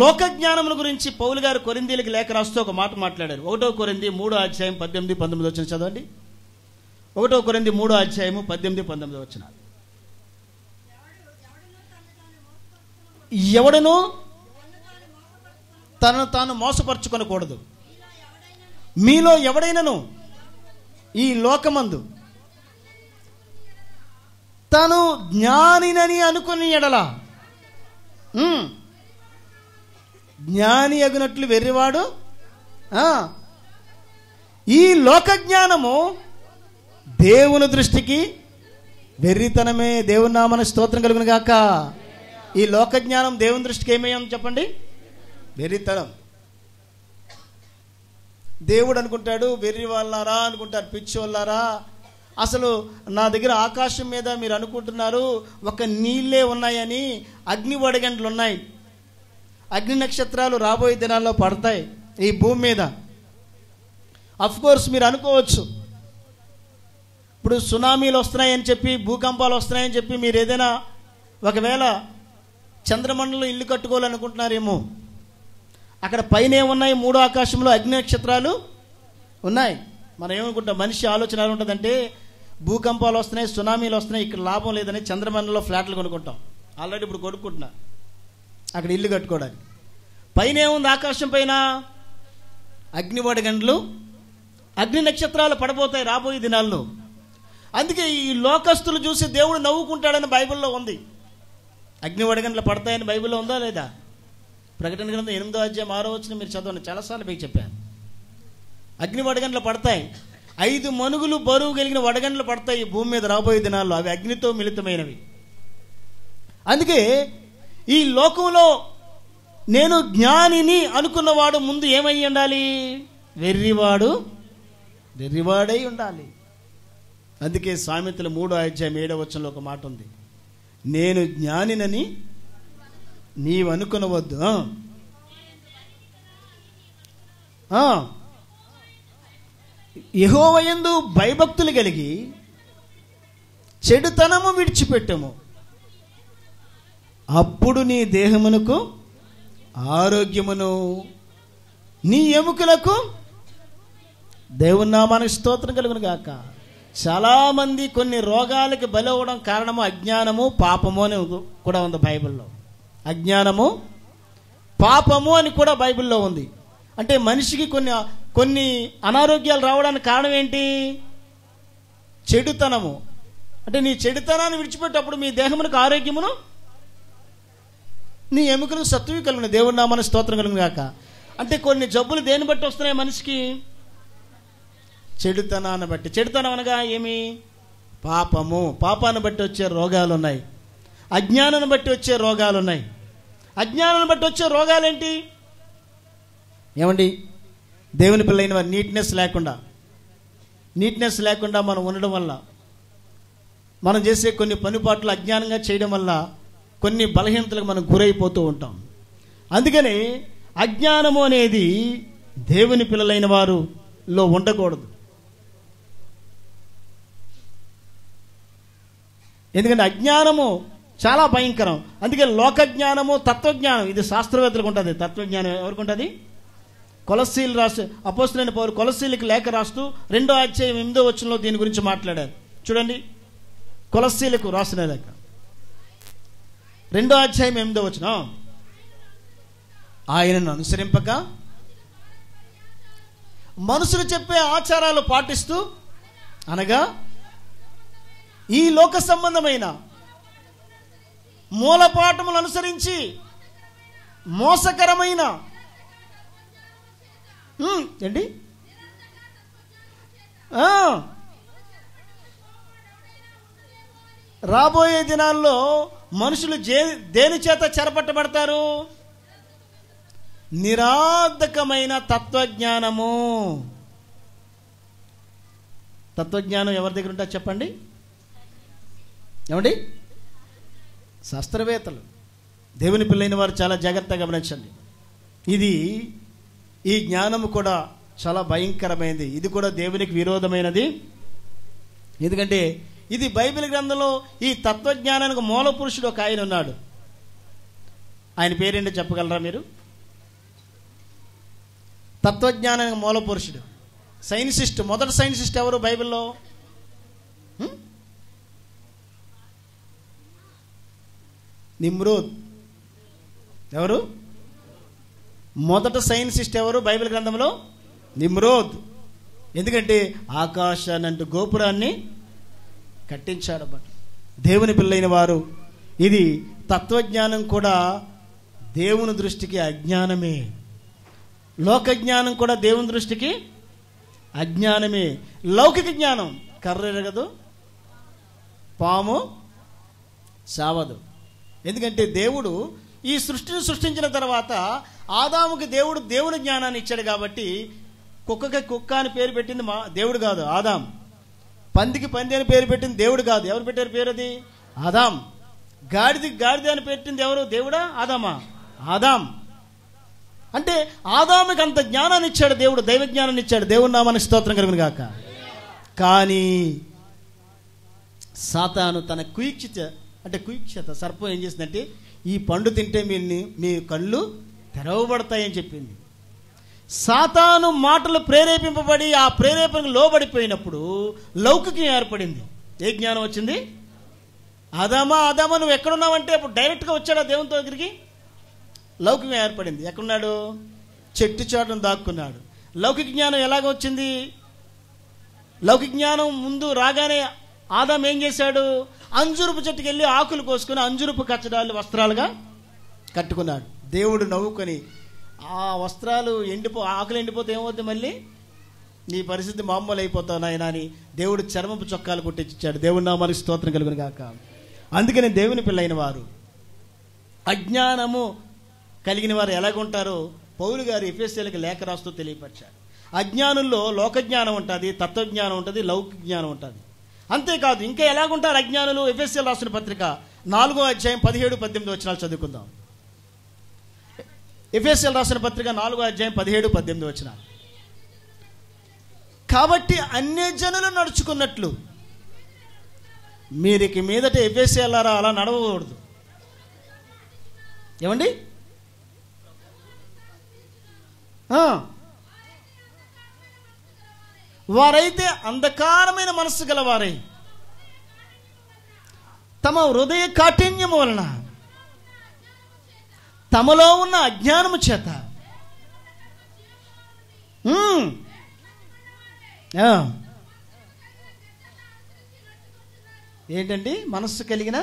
లోక జ్ఞానముల గురించి పౌలు గారు కొరింథీయులకు లేఖ రాస్తూ ఒక మాట మాట్లాడారు. 1 కొరింథీ 3:18-19 చదవండి. 1 కొరింథీ 3:18-19 ఎవడను తనను తాను మోసపరుచుకొనకూడదు. మీలో ఎవడైనను ఈ లోకమందు తను జ్ఞానినని అనుకుని ఎడల జ్ఞాని అగునట్లు వెర్రివాడు. ఈ లోక జ్ఞానము దేవుని దృష్టికి వెర్రితనమే. దేవుని నామానికి స్తోత్రం కలుగును గాక. ఈ లోక జ్ఞానం దేవుని దృష్టికి ఏమయ్యాం చెప్పండి? వెర్రితనం. దేవుడు అనుకుంటాడు వెర్రి వాళ్ళారా అనుకుంటారు, పిచ్చి వాళ్ళారా, అసలు నా దగ్గర ఆకాశం మీద మీరు అనుకుంటున్నారు ఒక నీళ్ళే ఉన్నాయని, అగ్ని వడగండ్లు ఉన్నాయి, అగ్ని నక్షత్రాలు రాబోయే దినాల్లో పడతాయి ఈ భూమి మీద. అఫ్ కోర్స్ మీరు అనుకోవచ్చు ఇప్పుడు సునామీలు వస్తున్నాయని చెప్పి, భూకంపాలు వస్తున్నాయని చెప్పి మీరు ఏదైనా ఒకవేళ చంద్రమండలం ఇల్లు కట్టుకోవాలనుకుంటున్నారేమో. అక్కడ పైన ఏమున్నాయి? 3 ఆకాశంలో అగ్ని నక్షత్రాలు ఉన్నాయి. మనం ఏమనుకుంటాం, మనిషి ఆలోచన ఎలా ఉంటుందంటే భూకంపాలు వస్తున్నాయి, సునామీలు వస్తున్నాయి, ఇక్కడ లాభం లేదని చంద్రమండలంలో ఫ్లాట్లు కొనుక్కుంటాం. ఆల్రెడీ ఇప్పుడు కొనుక్కుంటున్నా అక్కడ ఇల్లు కట్టుకోవడానికి. పైన ఏముంది? ఆకాశం పైన అగ్ని వడగండ్లు, అగ్ని నక్షత్రాలు పడబోతాయి రాబోయే దినాల్లో. అందుకే ఈ లోకస్తులు చూసి దేవుడు నవ్వుకుంటాడని బైబిల్లో ఉంది. అగ్ని వడగండ్లు పడతాయని బైబిల్లో ఉందా లేదా? ప్రకటన గ్రంథం 8:6 మీరు చదవండి, చాలాసార్లు మీకు చెప్పాను. అగ్ని వడగండ్లు పడతాయి, 5 మనుగులు బరువు కలిగిన వడగండ్లు పడతాయి ఈ భూమి మీద రాబోయే దినాల్లో. అవి అగ్నితో మిళితమైనవి. అందుకే ఈ లోకంలో నేను జ్ఞానిని అనుకున్నవాడు ముందు ఏమై ఉండాలి? వెర్రివాడై ఉండాలి. అందుకే సామెతలు 3:7 ఒక మాట ఉంది, నేను జ్ఞానినని నీవనుకొనవద్దు. యెహోవాయందు భయభక్తులు కలిగి చెడుతనము విడిచిపెట్టము, అప్పుడు నీ దేహమునకు ఆరోగ్యమును నీ ఎముకలకు దేవుని నామానికి స్తోత్రం కలుగును గాక. చాలామంది కొన్ని రోగాలకి బలి అవ్వడం కారణము అజ్ఞానము, పాపము అని కూడా ఉంది బైబిల్లో. అజ్ఞానము, పాపము అని కూడా బైబిల్లో ఉంది. అంటే మనిషికి కొన్ని అనారోగ్యాలు రావడానికి కారణం ఏంటి? చెడుతనము. అంటే నీ చెడుతనాన్ని విడిచిపెట్టేటప్పుడు మీ దేహమునకు ఆరోగ్యమును నీ ఎముకలకు సత్తువి కలుగును, దేవుని నామానికి స్తోత్రం కలుగును గాక. అంటే కొన్ని జబ్బులు దేన్ని బట్టి వస్తున్నాయి మనిషికి? చెడుతనాన్ని బట్టి. చెడుతనం అనగా ఏమి? పాపము. పాపాన్ని బట్టి వచ్చే రోగాలు ఉన్నాయి, అజ్ఞానాన్ని బట్టి వచ్చే రోగాలు ఉన్నాయి. అజ్ఞానాన్ని బట్టి వచ్చే రోగాలు ఏంటి? ఏమండి, దేవుని పిల్లైన వారు నీట్నెస్ లేకుండా మనం ఉండడం వల్ల, మనం చేసే కొన్ని పనిపాట్లు అజ్ఞానంగా చేయడం వల్ల కొన్ని బలహీనతలకు మనం గురైపోతూ ఉంటాం. అందుకని అజ్ఞానము అనేది దేవుని పిల్లలైన వారులో ఉండకూడదు. ఎందుకంటే అజ్ఞానము చాలా భయంకరం. అందుకే లోకజ్ఞానము, తత్వజ్ఞానం, ఇది శాస్త్రవేత్తలకు ఉంటుంది. తత్వజ్ఞానం ఎవరికి ఉంటుంది? కొలస్సీలు రాస్తూ అపోస్తలుడైన పౌలు కొలస్సీలకు లేఖ రాస్తూ 2వ అధ్యాయం 8వ వచనంలో దీని గురించి మాట్లాడారు. చూడండి, కొలస్సీలకు రాసిన లేఖ 2వ అధ్యాయం 8వ వచనం. ఆయనను అనుసరింపక మనుషులు చెప్పే ఆచారాలు పాటిస్తూ, అనగా ఈ లోక సంబంధమైన మూలపాఠములు అనుసరించి మోసకరమైన ఏంటి రాబోయే దినాల్లో మనుషులు దేని చేత చెరపట్టబడతారు? నిరార్థకమైన తత్వజ్ఞానము. తత్వజ్ఞానం ఎవరి దగ్గర ఉంటుంది చెప్పండి? ఏమండి? శాస్త్రవేత్తలు. దేవుని పిల్లైన వారు చాలా జాగ్రత్తగా గమనించండి. ఈ జ్ఞానము కూడా చాలా భయంకరమైనది. ఇది కూడా దేవునికి విరోధమైనది. ఎందుకంటే ఇది బైబిల్ గ్రంథంలో ఈ తత్వజ్ఞానానికి మూల పురుషుడు ఒక ఆయన ఉన్నాడు. ఆయన పేరేంటో చెప్పగలరా మీరు? తత్వజ్ఞానానికి మూల పురుషుడు, సైన్సిస్ట్. మొదటి సైన్సిస్ట్ ఎవరు బైబిల్లో? నిమ్రోద్. ఎవరు మొదట సైన్సిస్ట్? ఎవరు బైబిల్ గ్రంథంలో? నిమ్రోద్. ఎందుకంటే ఆకాశాన్ని గోపురాన్ని కట్టించాడన్నమాట. దేవుని పిల్లైన వారు, ఇది తత్వజ్ఞానం కూడా దేవుని దృష్టికి అజ్ఞానమే. లోకజ్ఞానం కూడా దేవుని దృష్టికి అజ్ఞానమే. లౌకిక జ్ఞానం కర్ర ఎరగదు, పాము సావదు. ఎందుకంటే దేవుడు ఈ సృష్టిని సృష్టించిన తర్వాత ఆదాముకి దేవుని జ్ఞానాన్ని ఇచ్చాడు. కాబట్టి కుక్కకి కుక్క అని పేరు పెట్టింది దేవుడు కాదు, ఆదాం. పందికి పంది అని పేరు పెట్టింది దేవుడు కాదు. ఎవరు పెట్టారు పేరు? అది ఆదాం. గాడిద అని పెట్టింది ఎవరు? దేవుడా, ఆదామా? ఆదాం. అంటే ఆదాముకి అంత జ్ఞానాన్ని ఇచ్చాడు దేవుడు, దైవ జ్ఞానాన్ని ఇచ్చాడు. దేవుని నామానికి స్తోత్రం కలుగును గాక. కానీ సాతాను తన కుయుక్షత సర్పం ఏం చేసిందంటే, ఈ పండు తింటే మీ కళ్ళు తెరవబడతాయని చెప్పింది. సాతాను మాటలు ప్రేరేపింపబడి ఆ ప్రేరేపణకు లోబడిపోయినప్పుడు లౌకికం ఏర్పడింది. ఏ జ్ఞానం వచ్చింది? ఆదామా నువ్వు ఎక్కడున్నావంటే అప్పుడు డైరెక్ట్గా వచ్చాడా దేవుని దగ్గరికి? లౌకికం ఏర్పడింది. ఎక్కడున్నాడు? చెట్టు చాటును దాక్కున్నాడు. లౌకిక జ్ఞానం ఎలాగ వచ్చింది? లౌకిక జ్ఞానం ముందు రాగానే ఆదాం ఏం చేశాడు? అంజురుపు చెట్టుకు వెళ్ళి ఆకులు కోసుకుని అంజురుపు కచ్చడాలు వస్త్రాలుగా కట్టుకున్నాడు. దేవుడు నవ్వుకొని, ఆ వస్త్రాలు ఆకులు ఎండిపోతే ఏమవుద్ది? మళ్ళీ నీ పరిస్థితి మామూలు అయిపోతావు నాయన అని దేవుడు చర్మపు చొక్కాలు కుట్టించాడు. దేవుడి నామానికి స్తోత్రం కలుగును గాక. అందుకని దేవుని పిల్లైన వారు, అజ్ఞానము కలిగిన వారు ఎలాగుంటారో పౌలు గారు ఎఫెసీయులకు లేఖ రాస్తూ తెలియపరిచారు. అజ్ఞానుల్లో లోకజ్ఞానం ఉంటుంది, తత్వజ్ఞానం ఉంటుంది, లౌకిక జ్ఞానం ఉంటుంది. అంతేకాదు ఇంకా ఎలాగుంటారు అజ్ఞానులు? ఎఫెసీయులకు రాసిన పత్రిక 4వ అధ్యాయం 17-18 వచనాలు చదువుకుందాం. ఎఫెసీయులకు రాసిన పత్రిక 4:17-18 కాబట్టి అన్యజనులు నడుచుకున్నట్లు మీరికి మీదట ఎఫెసీయులారా అలా నడవకూడదు. ఏమండి? వారైతే అంధకారమైన మనస్సు గలవారై తమ హృదయ కాఠిన్యము వలన తమలో ఉన్న అజ్ఞానము చేత ఏంటండి మనస్సు కలిగిన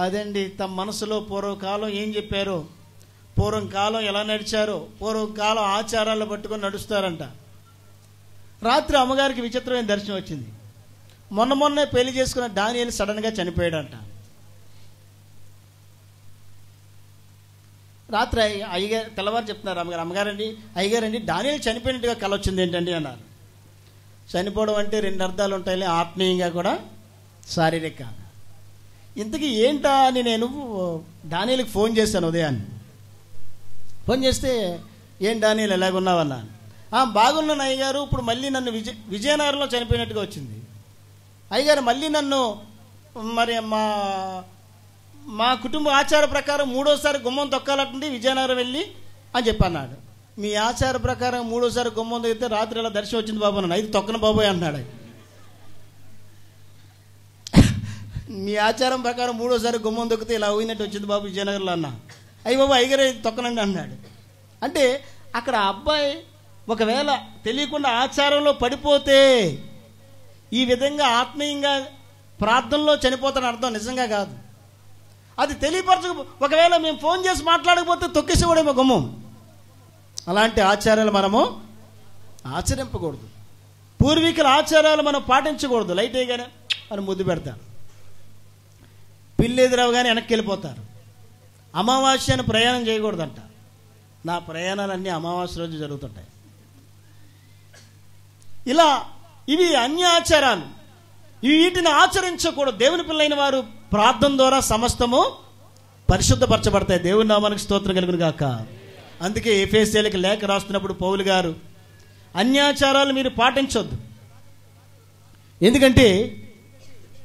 అదండి తమ మనసులో పూర్వకాలం ఏం చెప్పారో, పూర్వం కాలం ఎలా నడిచారో, పూర్వకాలం ఆచారాలు పట్టుకొని నడుస్తారంట. రాత్రి అమ్మగారికి విచిత్రమైన దర్శనం వచ్చింది. మొన్నే పెళ్లి చేసుకున్న డానియేల్ సడన్గా చనిపోయాడంట. రాత్రి అయ్యగారు తెల్లవారు చెప్తున్నారు అమ్మగారండి, అయ్యగారండి డానియేల్ చనిపోయినట్టుగా కల వచ్చింది ఏంటండి అన్నారు. చనిపోవడం అంటే 2 అర్థాలు ఉంటాయి, ఆత్మీయంగా కూడా శారీరక. ఇంతకీ ఏంటా అని నేను డానియేల్కి ఫోన్ చేశాను ఉదయాన్ని. ఫోన్ చేస్తే ఏం డానియేల్ ఎలాగున్నావన్నాను. బాగున్నాను అయ్యగారు, ఇప్పుడు మళ్ళీ నన్ను విజయనగరంలో చనిపోయినట్టుగా వచ్చింది అయ్యగారు. మళ్ళీ నన్ను మరి మా కుటుంబ ఆచార ప్రకారం 3వసారి గుమ్మం తొక్కాలంటుంది విజయనగరం వెళ్ళి అని చెప్పన్నాడు. మీ ఆచార ప్రకారం 3వసారి గుమ్మం తొక్కితే రాత్రి ఎలా దర్శనం వచ్చింది బాబు అన్నాడు. అయితే తొక్కన బాబోయ్ అన్నాడు. మీ ఆచారం ప్రకారం 3వసారి గుమ్మం తొక్కితే ఇలా పోయినట్టు వచ్చింది బాబు విజయనగరంలో అన్నా. అయ్యి బాబు అయ్యగారు తొక్కనండి అన్నాడు. అంటే అక్కడ అబ్బాయి ఒకవేళ తెలియకుండా ఆచారంలో పడిపోతే ఈ విధంగా ఆత్మీయంగా ప్రార్థనలో చనిపోతాను అర్థం నిజంగా కాదు. అది తెలియపరచక ఒకవేళ మేము ఫోన్ చేసి మాట్లాడకపోతే తొక్కేసేవాడేమో గుమ్మం. అలాంటి ఆచారాలు మనము ఆచరింపకూడదు. పూర్వీకుల ఆచారాలు మనం పాటించకూడదు. లైట్ అయ్యగానే అని ముద్దు పెడతారు, పిల్లి ఎదురవగానే వెనక్కి వెళ్ళిపోతారు. అమావాస్యను ప్రయాణం చేయకూడదంట. నా ప్రయాణాలన్నీ అమావాస్య రోజు జరుగుతుంటాయి. ఇలా ఇవి అన్య ఆచారాలు, వీటిని ఆచరించకూడదు. దేవుని పిల్లైన వారు ప్రార్థన ద్వారా సమస్తము పరిశుద్ధపరచబడతాయి. దేవుని నామానికి స్తోత్రం కలుగును గాక. అందుకే ఎఫెసీయులకు లేఖ రాస్తున్నప్పుడు పౌలు గారు అన్యాచారాలు మీరు పాటించొద్దు. ఎందుకంటే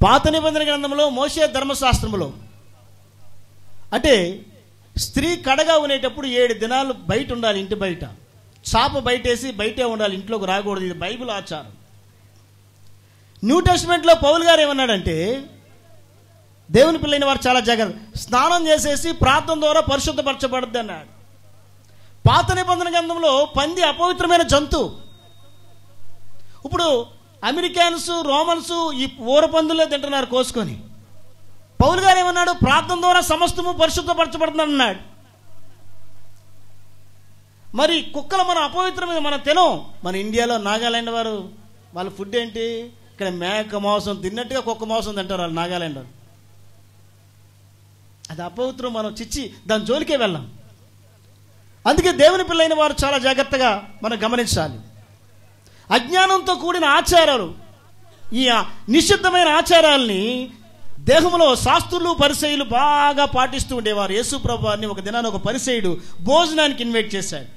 పాత నిబంధన గ్రంథంలో మోషే ధర్మశాస్త్రంలో అంటే స్త్రీ కడగా ఉండేటప్పుడు 7 దినాలు బయట ఉండాలి, ఇంటి బయట. చాప బయటేసి బయటే ఉండాలి, ఇంట్లోకి రాకూడదు. ఇది బైబిల్ ఆచారం. న్యూ టెస్ట్మెంట్లో పౌలు గారు ఏమన్నాడంటే దేవుని పిల్లైన వారు చాలా జాగ్రత్త, స్నానం చేసేసి ప్రార్థన ద్వారా పరిశుద్ధపరచబడుద్ది అన్నాడు. పాత నిబంధన గ్రంథంలో పంది అపవిత్రమైన జంతువు. ఇప్పుడు అమెరికన్స్, రోమన్స్ ఈ ఊర పందులే తింటున్నారు కోసుకొని. పౌలు గారు ఏమన్నాడు? ప్రార్థన ద్వారా సమస్తము పరిశుద్ధపరచబడుతుంది అన్నాడు. మరి కుక్కలు మనం అపవిత్రమైన మనం తినం. మన ఇండియాలో నాగాలాండ్ వారు వాళ్ళ ఫుడ్ ఏంటి? ఇక్కడ మేక మాంసం తిన్నట్టుగా కుక్క మాంసం తింటారు వాళ్ళు నాగాలాండ్ వారు. అది అపవిత్రం, మనం చిచ్చి దాని జోలికే వెళ్ళాం. అందుకే దేవుని పిల్లైన వారు చాలా జాగ్రత్తగా మనం గమనించాలి. అజ్ఞానంతో కూడిన ఆచారాలు, ఈ నిషిద్ధమైన ఆచారాల్ని దేహంలో శాస్త్రులు పరిసయ్యులు బాగా పాటిస్తూ ఉండేవారు. యేసు ప్రభువారిని ఒక దినాన్ని ఒక పరిసయ్యుడు భోజనానికి ఇన్వైట్ చేశాడు.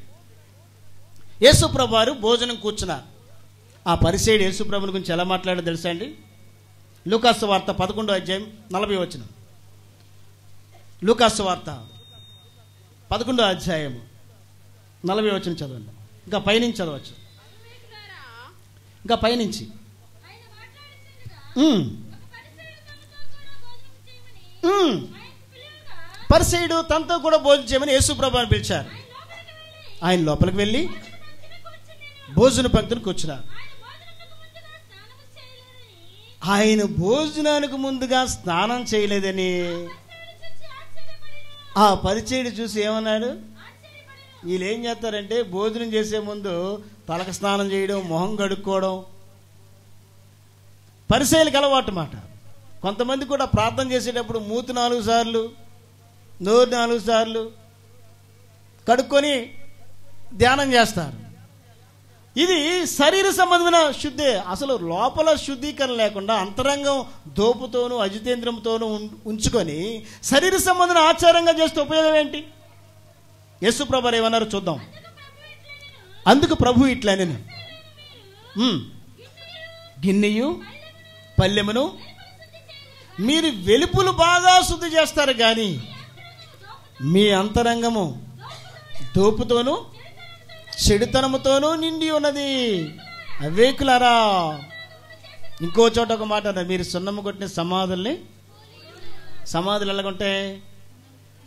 యేసు ప్రభు వారు భోజనం కూర్చున్నారు. ఆ పరిసయ్యుడు యేసు ప్రభుని గురించి ఎలా మాట్లాడాడో తెలుసా అండి? లూకాసు వార్త 11:40. లూకాసు వార్త 11:40 చదవండి. ఇంకా పైనుంచి చదవచ్చు, ఇంకా పైనుంచి. పరిసయ్యుడు తనతో కూడా భోజనం చేయమని యేసు ప్రభువుని పిలిచారు. ఆయన లోపలికి వెళ్ళి భోజన పంక్తిని కూర్చున్నారు. ఆయన భోజనానికి ముందుగా స్నానం చేయలేదని ఆ పరిచయుడు చూసి ఏమన్నాడు? వీళ్ళు ఏం చేస్తారంటే భోజనం చేసే ముందు తలకు స్నానం చేయడం, మొహం కడుక్కోవడం పరిసయ్యులకు అలవాటు మాట. కొంతమంది కూడా ప్రార్థన చేసేటప్పుడు మూతి 4 సార్లు, నోరు 4 సార్లు కడుక్కొని ధ్యానం చేస్తారు. ఇది శరీర సంబంధమైన శుద్ధి. అసలు లోపల శుద్ధీకరణ లేకుండా అంతరంగం దోపుతోనూ అజితేంద్రంతోనూ ఉంచుకొని శరీర సంబంధమైన ఆచారంగా చేస్తే ఉపయోగం ఏంటి? యేసు ప్రభు ఏమన్నారు చూద్దాం. అందుకు ప్రభు ఇట్లా నేను గిన్నెయు పల్లెమును మీరు వెలుపులు బాగా శుద్ధి చేస్తారు, కానీ మీ అంతరంగము దోపుతోనూ చెడుతనముతోనూ నిండి ఉన్నది. అవేకులారా. ఇంకో చోట ఒక మాట అన్నారు, మీరు సున్నము కొట్టిన సమాధులు ఎలాగుంటాయి?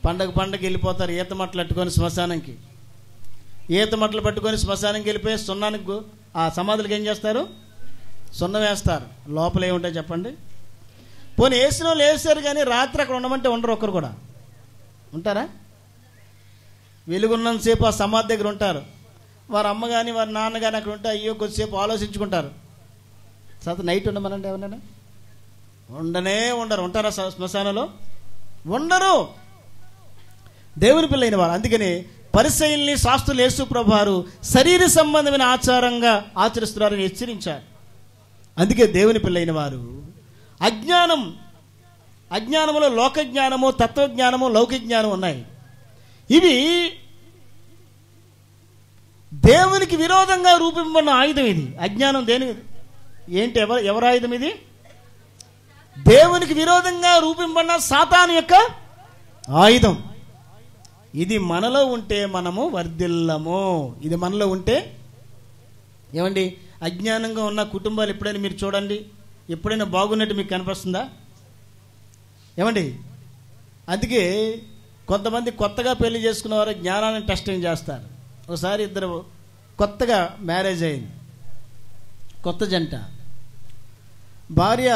పండగ వెళ్ళిపోతారు ఈత మట్టలు పట్టుకొని శ్మశానంకి. ఈత మట్టలు పట్టుకొని శ్మశానంకి వెళ్ళిపోయి సున్నానికి ఆ సమాధులకి ఏం చేస్తారు? సున్నం వేస్తారు. లోపల ఏముంటాయి చెప్పండి? పోనీ వేసిన వాళ్ళు వేసారు, కానీ రాత్రి అక్కడ ఉండమంటే ఉండరు. ఒక్కరు కూడా ఉంటారా? వెలుగున్నంతసేపు ఆ సమాధి దగ్గర ఉంటారు. వారి అమ్మ కానీ వారి నాన్న కానీ అక్కడ ఉంటే అయ్యో కొద్దిసేపు ఆలోచించుకుంటారు. నైట్ ఉండమనండి ఎవరైనా? ఉండరు. ఉంటారా శ్మశానంలో? ఉండరు. దేవుని పిల్లైన వారు. అందుకని పరిసయ్యుల్ని శాస్త్రులు యేసు ప్రభువారు శరీర సంబంధమైన ఆచారంగా ఆచరిస్తున్నారని హెచ్చరించారు. అందుకే దేవుని పిల్లైన వారు అజ్ఞానములో లోక జ్ఞానము, తత్వజ్ఞానము, లౌకిక జ్ఞానం ఉన్నాయి. ఇవి దేవునికి విరోధంగా రూపింపబడిన ఆయుధం. ఇది అజ్ఞానం ఏంటి? ఎవరి ఆయుధం ఇది? దేవునికి విరోధంగా రూపింపబడిన సాతాను యొక్క ఆయుధం. ఇది మనలో ఉంటే మనము వర్ధిల్లము. ఇది మనలో ఉంటే ఏమండి, అజ్ఞానంగా ఉన్న కుటుంబాలు ఎప్పుడైనా మీరు చూడండి, ఎప్పుడైనా బాగున్నట్టు మీకు కనిపిస్తుందా? ఏమండి, అందుకే కొంతమంది కొత్తగా పెళ్లి చేసుకున్న వారు జ్ఞానాన్ని టెస్టింగ్ చేస్తారు. ఒకసారి ఇద్దరు కొత్తగా మ్యారేజ్ అయింది, కొత్త జంట. భార్య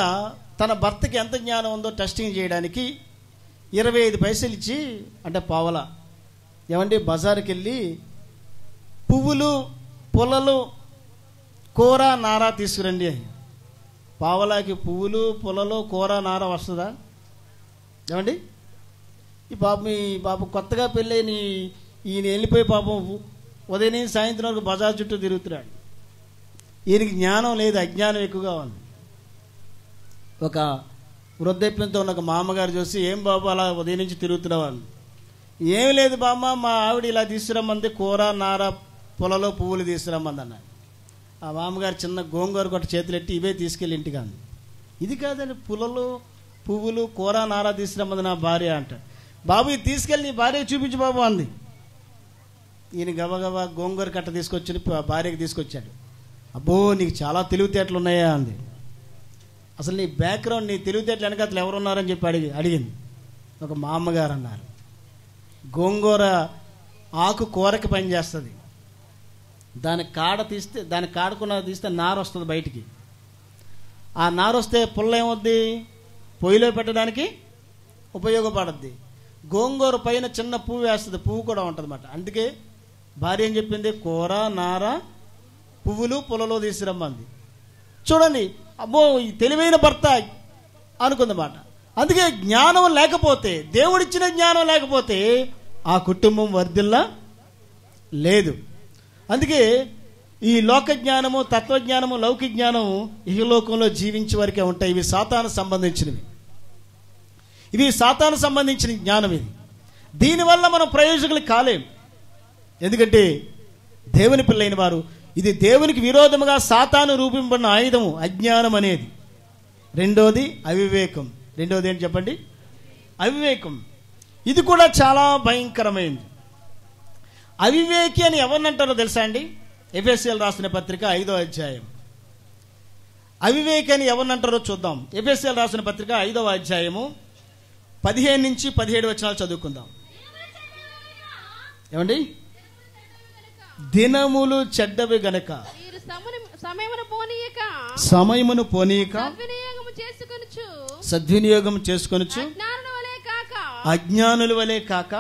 తన భర్తకి ఎంత జ్ఞానం ఉందో టెస్టింగ్ చేయడానికి 25 పైసలు ఇచ్చి, అంటే పావలా, ఏమండి బజారుకి వెళ్ళి పువ్వులు, పొలలు, కూర, నార తీసుకురండి. పావలాకి పువ్వులు, పొలలు, కూర, నార వస్తుందా? ఏమండి, ఈ పాపం కొత్తగా పెళ్ళైన ఈయన వెళ్ళిపోయి పాపం ఉదయం నుంచి సాయంత్రం వరకు బజార్ చుట్టూ తిరుగుతున్నాడు. ఈయనకి జ్ఞానం లేదు, అజ్ఞానం ఎక్కువగా ఉంది. ఒక వృద్ధాప్యంతో ఉన్న ఒక మామగారు చూసి, ఏం బాబు అలా ఉదయం నుంచి తిరుగుతున్నావు అని. ఏం లేదు బామ్మ, మా ఆవిడ ఇలా తీసుకురమ్మంది, కూర, నార, పొలలో పువ్వులు తీసుకురమ్మంది అన్నారు. ఆ మామగారు చిన్న గోంగూర కొట్ట చేతులెట్టి, ఇవే తీసుకెళ్ళి ఇంటికి అంది. ఇది కాదండి, పుల్లలు, పువ్వులు, కూర, నార తీసుకురమ్మంది నా భార్య అంట. బాబు ఇది తీసుకెళ్ళి నీ భార్య చూపించు బాబు అంది. ఈయన గబగబా గోంగూర కట్ట తీసుకొచ్చి భార్యకి తీసుకొచ్చాడు. అబ్బో నీకు చాలా తెలివితేటలు ఉన్నాయా అంది. అసలు నీ బ్యాక్గ్రౌండ్, నీ తెలివితేటలు వెనకాతలు ఎవరున్నారని చెప్పి అడిగింది. ఒక మా అమ్మగారు అన్నారు. గోంగూర ఆకు కూరకి పని చేస్తుంది. దాని కాడకున్న తీస్తే నారు వస్తుంది బయటికి. ఆ నారు వస్తే పుల్ల ఏమవుద్ది? పొయ్యిలో పెట్టడానికి ఉపయోగపడుద్ది. గోంగూర పైన చిన్న పువ్వు వేస్తుంది, పువ్వు కూడా ఉంటుంది అన్నమాట. అందుకే భార్య ఏం చెప్పింది? కూర, నార, పువ్వులు, పొలలో తీసుకురమ్మంది. చూడండి, అబ్బో ఈ తెలివైన భర్త అనుకుందన్నమాట. అందుకే జ్ఞానం లేకపోతే, దేవుడిచ్చిన జ్ఞానం లేకపోతే ఆ కుటుంబం వర్ధిల్లా లేదు. అందుకే ఈ లోక జ్ఞానము, తత్వజ్ఞానము, లౌకిక జ్ఞానము ఇహలోకంలో జీవించే వరకే ఉంటాయి. ఇవి సాతాను సంబంధించినవి. ఇవి సాతాను సంబంధించిన జ్ఞానం. దీనివల్ల మనం ప్రయోజకులు కాలేం. ఎందుకంటే దేవుని పిల్లైన వారు, ఇది దేవునికి విరోధముగా సాతాను రూపింపబడిన ఆయుధము అజ్ఞానం అనేది. రెండోది అవివేకం. రెండోది ఏంటి చెప్పండి? అవివేకం. ఇది కూడా చాలా భయంకరమైంది. అవివేకి అని ఎవరిని అంటారో తెలుసా అండి? ఎఫెసీయులకు రాసిన పత్రిక 5వ అధ్యాయం. అవివేకి అని ఎవరిని అంటారో చూద్దాం. ఎఫెసీయులకు రాసిన పత్రిక 5వ అధ్యాయము 15 నుంచి 17 వచనాలు చదువుకుందాం. ఏమండి? దినములు చెడ్డవి గనక సమయమును పోనీయక సద్వినియోగం చేసుకొనుచు అజ్ఞానుల వలె కాక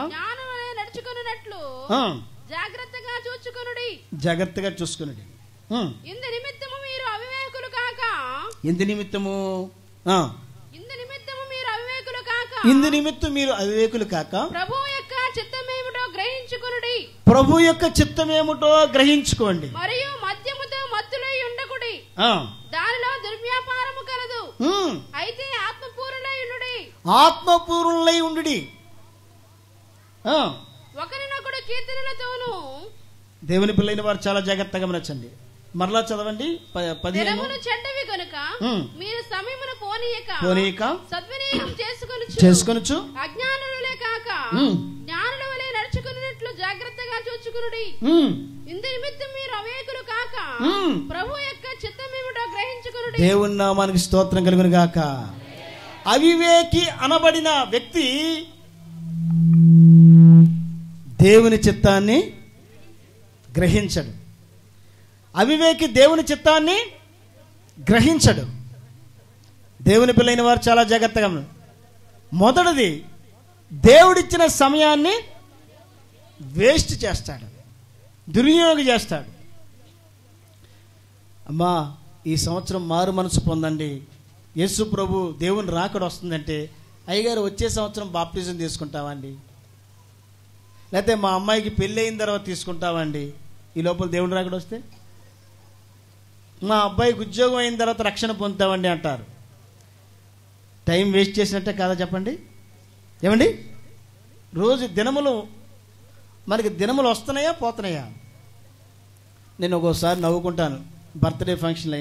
జాగ్రత్తగా చూసుకొనుడి. ఇందు నిమిత్తము మీరు అవివేకులు కాక ప్రభు యొక్క చిత్తమేమిటో గ్రహించుకోండి. మరియు మద్యముతో మత్తులై ఉండకుడి, దానిలో దుర్వ్యాపారము కలదు. అయితే ఆత్మపూర్ణులై ఉండుడి. ఒకరినొకడు కీర్తనలతోను. దేవుని పిల్లైన వారు చాలా జాగ్రత్తగా గమనించండి. మరలా చదవండి. 15 చెడ్డవి కనుక మీరు సమయమును పోనీయక సద్వినియోగం చేసుకొనుచు అజ్ఞానులే కాక జ్ఞానుల వలె నడుచుకున్నట్లు జాగ్రత్తగా చూచుకునుడి. ఇందు నిమిత్తం మీరు అవేకులు కాక ప్రభు యొక్క చిత్తమేమిటో గ్రహించుకునుడి. దేవుని నామానికి స్తోత్రం కలుగును గాక. అవివేకి అనబడిన వ్యక్తి దేవుని చిత్తాన్ని గ్రహించడు. అవివేకి దేవుని చిత్తాన్ని గ్రహించడు. దేవుని పిల్లైన వారు చాలా జాగ్రత్తగా. మొదటిది, దేవుడిచ్చిన సమయాన్ని వేస్ట్ చేస్తాడు, దుర్వినియోగం చేస్తాడు. అమ్మా, ఈ సంవత్సరం మారు మనసు పొందండి. యేసు ప్రభు దేవుని రాకడ వస్తుందంటే, అయ్యగారు వచ్చే సంవత్సరం బాప్టిజం తీసుకుంటామండి, లేకపోతే మా అమ్మాయికి పెళ్ళి అయిన తర్వాత తీసుకుంటామండి. ఈ లోపల దేవుని రాకడ వస్తే మా అబ్బాయికి ఉద్యోగం అయిన తర్వాత రక్షణ పొందుతామండి అంటారు. టైం వేస్ట్ చేసినట్టే కాదా చెప్పండి? ఏమండి, రోజు దినములు మనకి దినములు వస్తున్నాయా పోతున్నాయా? నేను ఒక్కోసారి నవ్వుకుంటాను. బర్త్డే ఫంక్షన్లు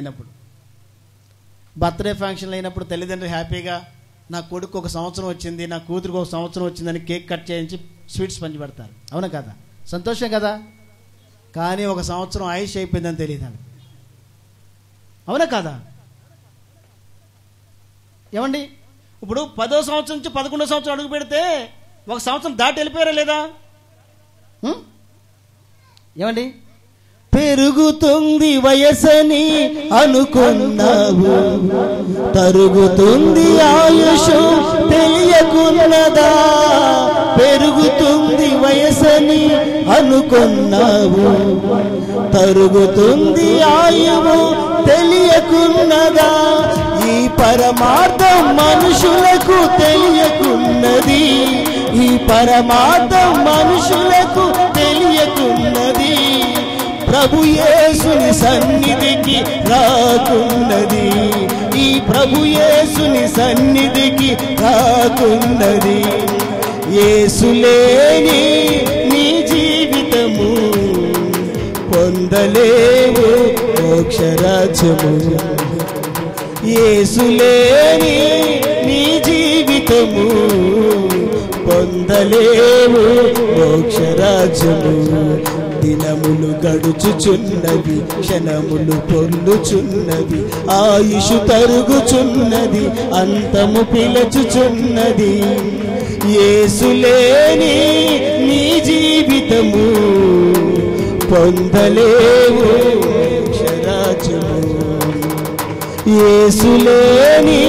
అయినప్పుడు తల్లిదండ్రులు హ్యాపీగా నా కొడుకు ఒక సంవత్సరం వచ్చింది, నా కూతురికి ఒక సంవత్సరం వచ్చిందని కేక్ కట్ చేయించి స్వీట్స్ పంచి పెడతారు. అవునా కదా? సంతోషం కదా? కానీ ఒక సంవత్సరం ఆయుష్ అయిపోయిందని తెలియదు. అవునా కాదా? ఏమండి, ఇప్పుడు 10వ సంవత్సరం నుంచి 11వ సంవత్సరం అడుగు పెడితే ఒక సంవత్సరం దాటి వెళ్ళిపోయారా లేదా? ఏమండి, పెరుగుతుంది వయసని అనుకున్నావు, తరుగుతుంది ఆయుష్ తెలియకున్నదా. పెరుగుతుంది వయసని అనుకున్నావు, తరుగుతుంది ఆయువు తెలియకున్నదా. ఈ పరమార్థం మనుషులకు తెలియకున్నది, ఈ పరమార్థం మనుషులకు తెలియకున్నది. ప్రభు యేసుని సన్నిధికి రాకున్నది, ఈ ప్రభు యేసుని సన్నిధికి రాకున్నది. యేసు లేని నీ జీవితము పొందలేవు మోక్షరాజ్యము. యేసు లేని నీ జీవితము పొందలేవు మోక్షరాజ్యము. దినములు గడుచుచున్నవి, క్షణములు పొందుచున్నవి, ఆయుషు తరుగుచున్నది, అంతము పిలచుచున్నది. యేసు లేని నీ జీవితము పొందలేవు మోక్షరాజ్యము. యేసు లేని